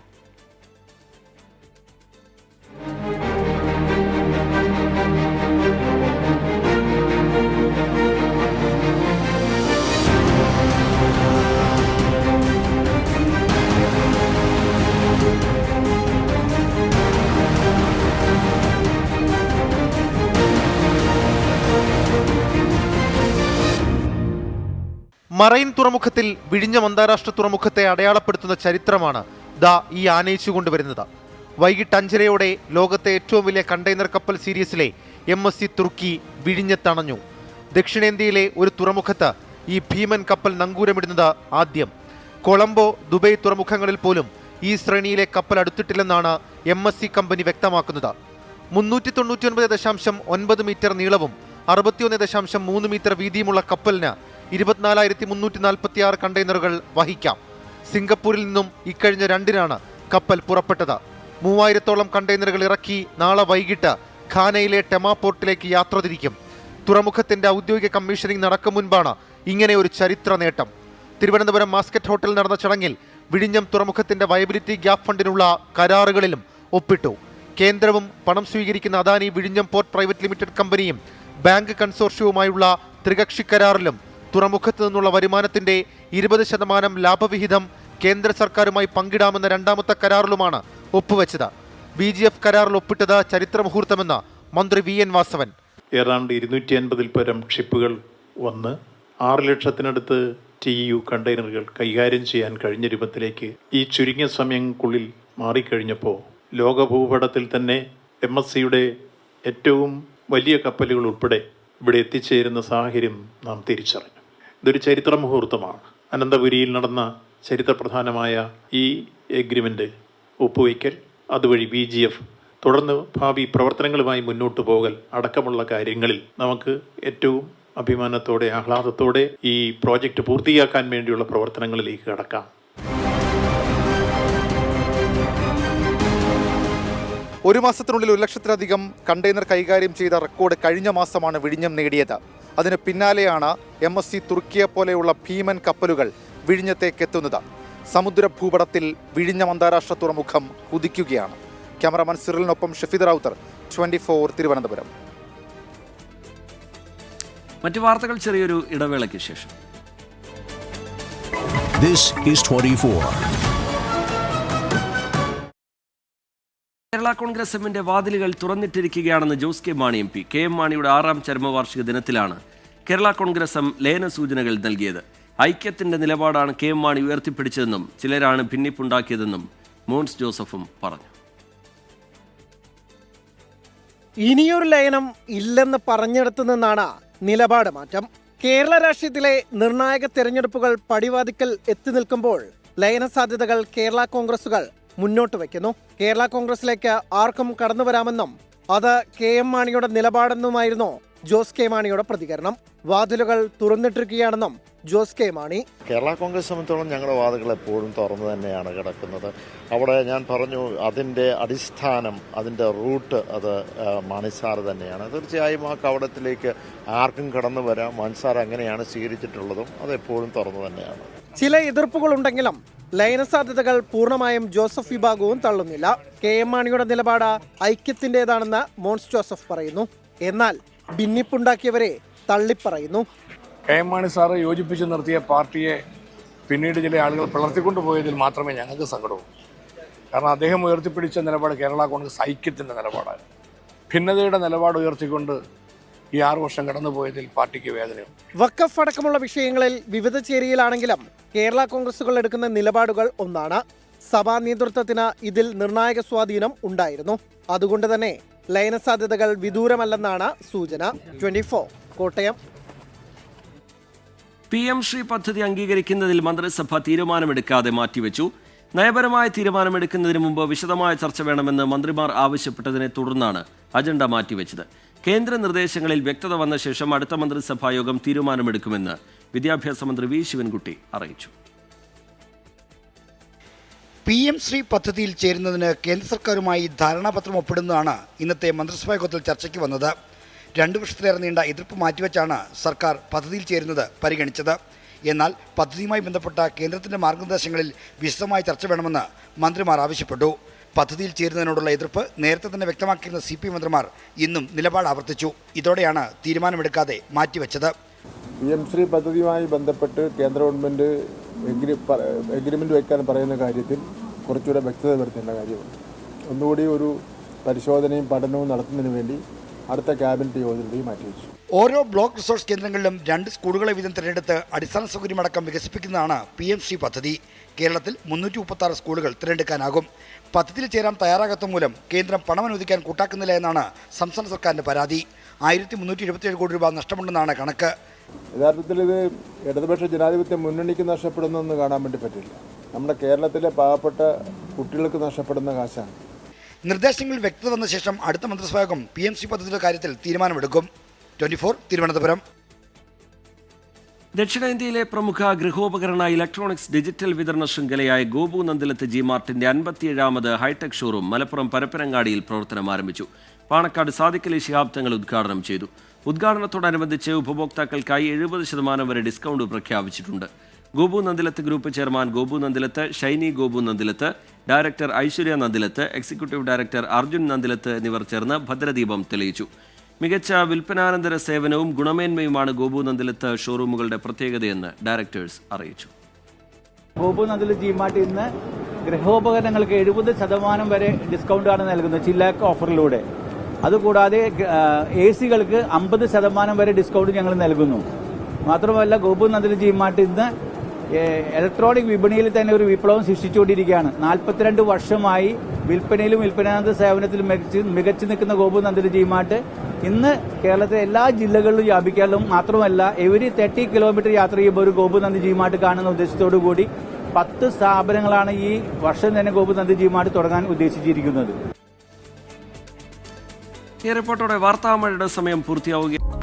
മറൈൻ തുറമുഖത്തിൽ വിഴിഞ്ഞം അന്താരാഷ്ട്ര തുറമുഖത്തെ അടയാളപ്പെടുത്തുന്ന ചരിത്രമാണ് ദാ ഈ ആനയിച്ചു കൊണ്ടുവരുന്നത്. വൈകിട്ട് 5:30 ലോകത്തെ ഏറ്റവും വലിയ കണ്ടെയ്നർ കപ്പൽ സീരീസിലെ MSC തുർക്കി വിഴിഞ്ഞത്തണഞ്ഞു. ദക്ഷിണേന്ത്യയിലെ ഒരു തുറമുഖത്ത് ഈ ഭീമൻ കപ്പൽ നങ്കൂരമിടുന്നത് ആദ്യം. കൊളംബോ, ദുബൈ തുറമുഖങ്ങളിൽ പോലും ഈ ശ്രേണിയിലെ കപ്പൽ അടുത്തിട്ടില്ലെന്നാണ് MSC കമ്പനി വ്യക്തമാക്കുന്നത്. 399.9 മീറ്റർ നീളവും 61.3 മീറ്റർ വീതിയുമുള്ള കപ്പലിന് 24,346 കണ്ടെയ്നറുകൾ വഹിക്കാം. സിംഗപ്പൂരിൽ നിന്നും ഇക്കഴിഞ്ഞ 2-നാണ് കപ്പൽ പുറപ്പെട്ടത്. 3000-ഓളം കണ്ടെയ്നറുകൾ ഇറക്കി നാളെ വൈകിട്ട് ഘാനയിലെ ടെമ പോർട്ടിലേക്ക് യാത്ര തിരിക്കും. തുറമുഖത്തിന്റെ ഔദ്യോഗിക കമ്മീഷനിങ് നടക്കും മുൻപാണ് ഇങ്ങനെ ഒരു ചരിത്ര നേട്ടം. തിരുവനന്തപുരം മാസ്കറ്റ് ഹോട്ടലിൽ നടന്ന ചടങ്ങിൽ വിഴിഞ്ഞം തുറമുഖത്തിന്റെ വയബിലിറ്റി ഗ്യാപ് ഫണ്ടിനുള്ള കരാറുകളിലും ഒപ്പിട്ടു. കേന്ദ്രവും പണം സ്വീകരിക്കുന്ന അദാനി വിഴിഞ്ഞം പോർട്ട് പ്രൈവറ്റ് ലിമിറ്റഡ് കമ്പനിയും ബാങ്ക് കൺസോർഷ്യവുമായുള്ള ത്രികക്ഷി കരാറിലും തുറമുഖത്ത് നിന്നുള്ള വരുമാനത്തിന്റെ 20% ലാഭവിഹിതം കേന്ദ്ര സർക്കാരുമായി പങ്കിടാമെന്ന 2ാമത്തെ കരാറിലുമാണ് ഒപ്പുവെച്ചത്. BGF കരാറിൽ ഒപ്പിട്ടത് ചരിത്രമുഹൂർത്തമെന്ന് മന്ത്രി VN വാസവൻ. ഏതാണ്ട് 250-ൽ പരം ഷിപ്പുകൾ വന്ന് 6 ലക്ഷത്തിനടുത്ത് TEU കണ്ടെയ്നറുകൾ കൈകാര്യം ചെയ്യാൻ കഴിഞ്ഞ രൂപത്തിലേക്ക് ഈ ചുരുങ്ങിയ സമയങ്ങൾക്കുള്ളിൽ മാറിക്കഴിഞ്ഞപ്പോൾ ലോകഭൂപടത്തിൽ തന്നെ MSCയുടെ ഏറ്റവും വലിയ കപ്പലുകൾ ഉൾപ്പെടെ ഇവിടെ എത്തിച്ചേരുന്ന സാഹചര്യം നാം തിരിച്ചറിഞ്ഞു. ഇതൊരു ചരിത്ര മുഹൂർത്തമാണ്. അനന്തപുരിയിൽ നടന്ന ചരിത്രപ്രധാനമായ ഈ എഗ്രിമെൻ്റ് ഒപ്പുവയ്ക്കൽ, അതുവഴി BGF, തുടർന്ന് ഭാവി പ്രവർത്തനങ്ങളുമായി മുന്നോട്ട് പോകൽ അടക്കമുള്ള കാര്യങ്ങളിൽ നമുക്ക് ഏറ്റവും അഭിമാനത്തോടെ ആഹ്ലാദത്തോടെ ഈ പ്രോജക്റ്റ് പൂർത്തിയാക്കാൻ വേണ്ടിയുള്ള പ്രവർത്തനങ്ങളിലേക്ക് കടക്കാം. ഒരു മാസത്തിനുള്ളിൽ 1 ലക്ഷത്തിലധികം കണ്ടെയ്നർ കൈകാര്യം ചെയ്ത റെക്കോർഡ് കഴിഞ്ഞ മാസമാണ് വിഴിഞ്ഞം നേടിയത്. അതിന് പിന്നാലെയാണ് MSC തുർക്കിയെ പോലെയുള്ള ഭീമൻ കപ്പലുകൾ വിഴിഞ്ഞത്തേക്ക് എത്തുന്നത്. സമുദ്ര ഭൂപടത്തിൽ വിഴിഞ്ഞം അന്താരാഷ്ട്ര തുറമുഖം കുതിക്കുകയാണ്. ക്യാമറാമാൻ സിറിലിനൊപ്പം ഷഫീദ് റൌത്തർ, 24 തിരുവനന്തപുരം. മറ്റു വാർത്തകൾ ചെറിയൊരു ഇടവേളയ്ക്ക് ശേഷം. This is 24. കേരള കോൺഗ്രസ് എമ്മിന്റെ വാതിലുകൾ തുറന്നിട്ടിരിക്കുകയാണെന്ന് Jose K Mani MP. KM മാണിയുടെ 6ാം ചരമവാർഷിക ദിനത്തിലാണ് കേരള കോൺഗ്രസ് എം ലയന സൂചനകൾ നൽകിയത്. ഐക്യത്തിന്റെ നിലപാടാണ് KM മാണി ഉയർത്തിപ്പിടിച്ചതെന്നും ചിലരാണ് ഭിന്നിപ്പുണ്ടാക്കിയതെന്നും മോൻസ് ജോസഫും പറഞ്ഞു. ഇനിയൊരു ലയനം ഇല്ലെന്ന് പറഞ്ഞിടത്തു നിന്നാണ് നിലപാട് മാറ്റം. കേരള രാഷ്ട്രീയത്തിലെ നിർണായക തെരഞ്ഞെടുപ്പുകൾ പടിവാതിക്കൽ എത്തി നിൽക്കുമ്പോൾ ലയന സാധ്യതകൾ കേരള കോൺഗ്രസുകൾ മുന്നോട്ട് വയ്ക്കുന്നു. കേരള കോൺഗ്രസിലേക്ക് ആർക്കും കടന്നു വരാമെന്നും അത് KM മാണിയുടെ നിലപാടെന്നുമായിരുന്നു ജോസ് കെ മാണിയുടെ പ്രതികരണം. വാതിലുകൾ തുറന്നിട്ടിരിക്കുകയാണെന്നും ജോസ് കെ മാണി. കേരള കോൺഗ്രസ് സംബന്ധിച്ചോളം ഞങ്ങളുടെ വാതിലുകൾ എപ്പോഴും തുറന്നു തന്നെയാണ് കിടക്കുന്നത്. അവിടെ ഞാൻ പറഞ്ഞു, അതിൻ്റെ അടിസ്ഥാനം, അതിൻ്റെ റൂട്ട് അത് മാണിസാർ തന്നെയാണ്. തീർച്ചയായും ആ കവടത്തിലേക്ക് ആർക്കും കടന്നു വരാം. മാണിസാർ അങ്ങനെയാണ് സ്വീകരിച്ചിട്ടുള്ളതും അതെപ്പോഴും തുറന്നു തന്നെയാണ്. ചില എതിർപ്പുകളുണ്ടെങ്കിലും ലയന സാധ്യതകൾ പൂർണ്ണമായും ജോസഫ് വിഭാഗവും തള്ളുന്നില്ല. KM മാണിയുടെ നിലപാട് ഐക്യത്തിൻ്റെതാണെന്ന് മോൻസ് ജോസഫ് പറയുന്നു. എന്നാൽ ഭിന്നിപ്പുണ്ടാക്കിയവരെ തള്ളിപ്പറയുന്നു. KM മാണി സാറ് യോജിപ്പിച്ച് നിർത്തിയ പാർട്ടിയെ പിന്നീട് ചില ആളുകൾ പിളർത്തിക്കൊണ്ടു പോയതിൽ മാത്രമേ ഞങ്ങൾക്ക് സങ്കടവും. കാരണം അദ്ദേഹം ഉയർത്തിപ്പിടിച്ച നിലപാട് കേരള കോൺഗ്രസ് ഐക്യത്തിൻ്റെ നിലപാടാണ്. ഭിന്നതയുടെ നിലപാട് ഉയർത്തിക്കൊണ്ട് ഈ 6 വർഷം കടന്നുപോയതിൽ പാർട്ടിക്ക് വേദനയും. വഖഫ് അടക്കമുള്ള വിഷയങ്ങളിൽ വിവിധ ചേരിയിലാണെങ്കിലും കേരള കോൺഗ്രസുകൾ എടുക്കുന്ന നിലപാടുകൾ ഒന്നാണ്. സഭാ നേതൃത്വത്തിന് ഇതിൽ നിർണായക സ്വാധീനം ഉണ്ടായിരുന്നു. അതുകൊണ്ട് തന്നെ ലയന സാധ്യതകൾ വിദൂരമല്ലെന്നാണ് സൂചന. 24 കോട്ടയം. PM ശ്രീ പദ്ധതി അംഗീകരിക്കുന്നതിൽ മന്ത്രിസഭ തീരുമാനമെടുക്കാതെ മാറ്റിവെച്ചു. നയപരമായ തീരുമാനമെടുക്കുന്നതിന് മുമ്പ് വിശദമായ ചർച്ച വേണമെന്ന് മന്ത്രിമാർ ആവശ്യപ്പെട്ടതിനെ തുടർന്നാണ് അജണ്ട മാറ്റിവെച്ചത്. കേന്ദ്ര നിർദ്ദേശങ്ങളിൽ വ്യക്തത വന്ന ശേഷം അടുത്ത മന്ത്രിസഭാ യോഗം തീരുമാനമെടുക്കുമെന്ന് വിദ്യാഭ്യാസ മന്ത്രി വി ശിവൻകുട്ടി അറിയിച്ചു. PM ശ്രീ പദ്ധതിയിൽ ചേരുന്നതിന് കേന്ദ്ര സർക്കാരുമായി ധാരണാപത്രം ഒപ്പിടുന്നതാണ് ഇന്നത്തെ മന്ത്രിസഭാ യോഗത്തിൽ ചർച്ചയ്ക്ക് വന്നത്. 2 വർഷത്തിലേറെ നീണ്ട എതിർപ്പ് മാറ്റിവെച്ചാണ് സർക്കാർ പദ്ധതിയിൽ ചേരുന്നത് പരിഗണിച്ചത്. എന്നാൽ പദ്ധതിയുമായി ബന്ധപ്പെട്ട കേന്ദ്രത്തിന്റെ മാർഗനിർദ്ദേശങ്ങളിൽ വിശദമായ ചർച്ച വേണമെന്ന് മന്ത്രിമാർ ആവശ്യപ്പെട്ടു. പദ്ധതിയിൽ ചേരുന്നതിനോടുള്ള എതിർപ്പ് നേരത്തെ തന്നെ വ്യക്തമാക്കിയിരുന്ന CPM മന്ത്രിമാർ ഇന്നും നിലപാട് ആവർത്തിച്ചു. ഇതോടെയാണ് തീരുമാനമെടുക്കാതെ മാറ്റിവെച്ചത്. PM ശ്രീ പദ്ധതിയുമായി ബന്ധപ്പെട്ട് കേന്ദ്ര ഗവൺമെൻറ് എഗ്രിമെൻ്റ് വയ്ക്കാൻ പറയുന്ന കാര്യത്തിൽ കുറച്ചുകൂടെ വ്യക്തത വരുത്തേണ്ട കാര്യമുണ്ട്. ഒന്നുകൂടി ഒരു പരിശോധനയും പഠനവും നടത്തുന്നതിന് വേണ്ടി അടുത്ത ക്യാബിനറ്റ് യോഗത്തിലേക്ക് മാറ്റിവെച്ചു. ഓരോ ബ്ലോക്ക് റിസോഴ്സ് കേന്ദ്രങ്ങളിലും 2 സ്കൂളുകളെ വീതം തിരഞ്ഞെടുത്ത് അടിസ്ഥാന സൗകര്യമടക്കം വികസിപ്പിക്കുന്നതാണ് PM ശ്രീ പദ്ധതി. കേരളത്തിൽ 336 സ്കൂളുകൾ തിരഞ്ഞെടുക്കാനാകും. പദ്ധതിയിൽ ചേരാൻ തയ്യാറാകാത്ത മൂലം കേന്ദ്രം പണം അനുവദിക്കാൻ കൂട്ടാക്കുന്നില്ല എന്നാണ് സംസ്ഥാന സർക്കാരിന്റെ പരാതി. 1377 കോടി രൂപ നഷ്ടമുണ്ടെന്നാണ് കണക്ക്. യഥാർത്ഥത്തിൽ ഇത് ഇടതുപക്ഷ ജനാധിപത്യ മുന്നണിക്ക് നഷ്ടപ്പെടുന്നതെന്ന് കാണാൻ വേണ്ടി പറ്റില്ല. നമ്മുടെ കേരളത്തിലെ പാവപ്പെട്ട കുട്ടികൾക്ക് നഷ്ടപ്പെടുന്ന കാശാണ്. നിർദ്ദേശങ്ങളിൽ വ്യക്തത വന്ന ശേഷം അടുത്ത മന്ത്രിസഭാ യോഗം PM ശ്രീ പദ്ധതിയുടെ കാര്യത്തിൽ തീരുമാനമെടുക്കും. 24 തിരുവനന്തപുരം. ദക്ഷിണേന്ത്യയിലെ പ്രമുഖ ഗൃഹോപകരണ ഇലക്ട്രോണിക്സ് ഡിജിറ്റൽ വിതരണ ശൃംഖലയായ ഗോപു നന്ദിലത്ത് G-മാർട്ടിന്റെ 57ാമത് ഹൈടെക് ഷോറൂം മലപ്പുറം പരപ്പനങ്ങാടിയിൽ പ്രവർത്തനം ആരംഭിച്ചു. പാണക്കാട് സാദിഖ് അലി ശിഹാബ് തങ്ങൾ ഉദ്ഘാടനം ചെയ്തു. ഉദ്ഘാടനത്തോടനുബന്ധിച്ച് ഉപഭോക്താക്കൾക്കായി 70% വരെ ഡിസ്കൗണ്ട് പ്രഖ്യാപിച്ചിട്ടുണ്ട്. Gopu Nandilath group chairman Gopu Nandilath, Shiny Gopu Nandilath, director Aishwarya Nandilath, executive director Arjun Nandilath എന്നിവർ ചേർന്ന് ഭദ്രദീപം തെളിയിച്ചു. മികച്ച വിൽപ്പനാനന്തര സേവനവും ഗുണമേന്മയുമാണ് ഗോപു നന്ദിലത്ത് ഷോറൂമുകളുടെ പ്രത്യേകതയെന്ന് ഡയറക്ടേഴ്സ് അറിയിച്ചു. ഗോപു നന്ദിലത്ത് G-മാർട്ട് ഇന്ന് ഗൃഹോപകരണങ്ങൾക്ക് 70% വരെ ഡിസ്കൗണ്ടാണ് നൽകുന്നത് ചില്ലാക്ക് ഓഫറിലൂടെ. അതുകൂടാതെ AC-കൾക്ക് 50% വരെ ഡിസ്കൗണ്ട് ഞങ്ങൾ നൽകുന്നു. മാത്രമല്ല ഗോപു നന്ദിലത്ത് G-മാർട്ട് ഇന്ന് ഇലക്ട്രോണിക് വിപണിയിൽ തന്നെ ഒരു വിപ്ലവം സൃഷ്ടിച്ചുകൊണ്ടിരിക്കുകയാണ്. 42 വർഷമായി വിൽപ്പനയിലും വിൽപ്പനാനന്തര സേവനത്തിലും മികച്ചു നിൽക്കുന്ന ഗോപു നന്ദിലത്ത് G-മാർട്ട് ഇന്ന് കേരളത്തിലെ എല്ലാ ജില്ലകളിലും വ്യാപിക്കാനും മാത്രമല്ല എവരി 30 കിലോമീറ്റർ യാത്ര ചെയ്യുമ്പോൾ ഒരു ഗോപു നന്ദിലത്ത് G-മാർട്ട് കാണുന്ന ഉദ്ദേശത്തോടു കൂടി 10 സ്ഥാപനങ്ങളാണ് ഈ വർഷം തന്നെ ഗോപു നന്ദിലത്ത് G-മാർട്ട് തുടങ്ങാൻ ഉദ്ദേശിച്ചിരിക്കുന്നത്. ഈ റിപ്പോർട്ടോടെ വാർത്താമഴയുടെ സമയം പൂർത്തിയാവുകയാണ്.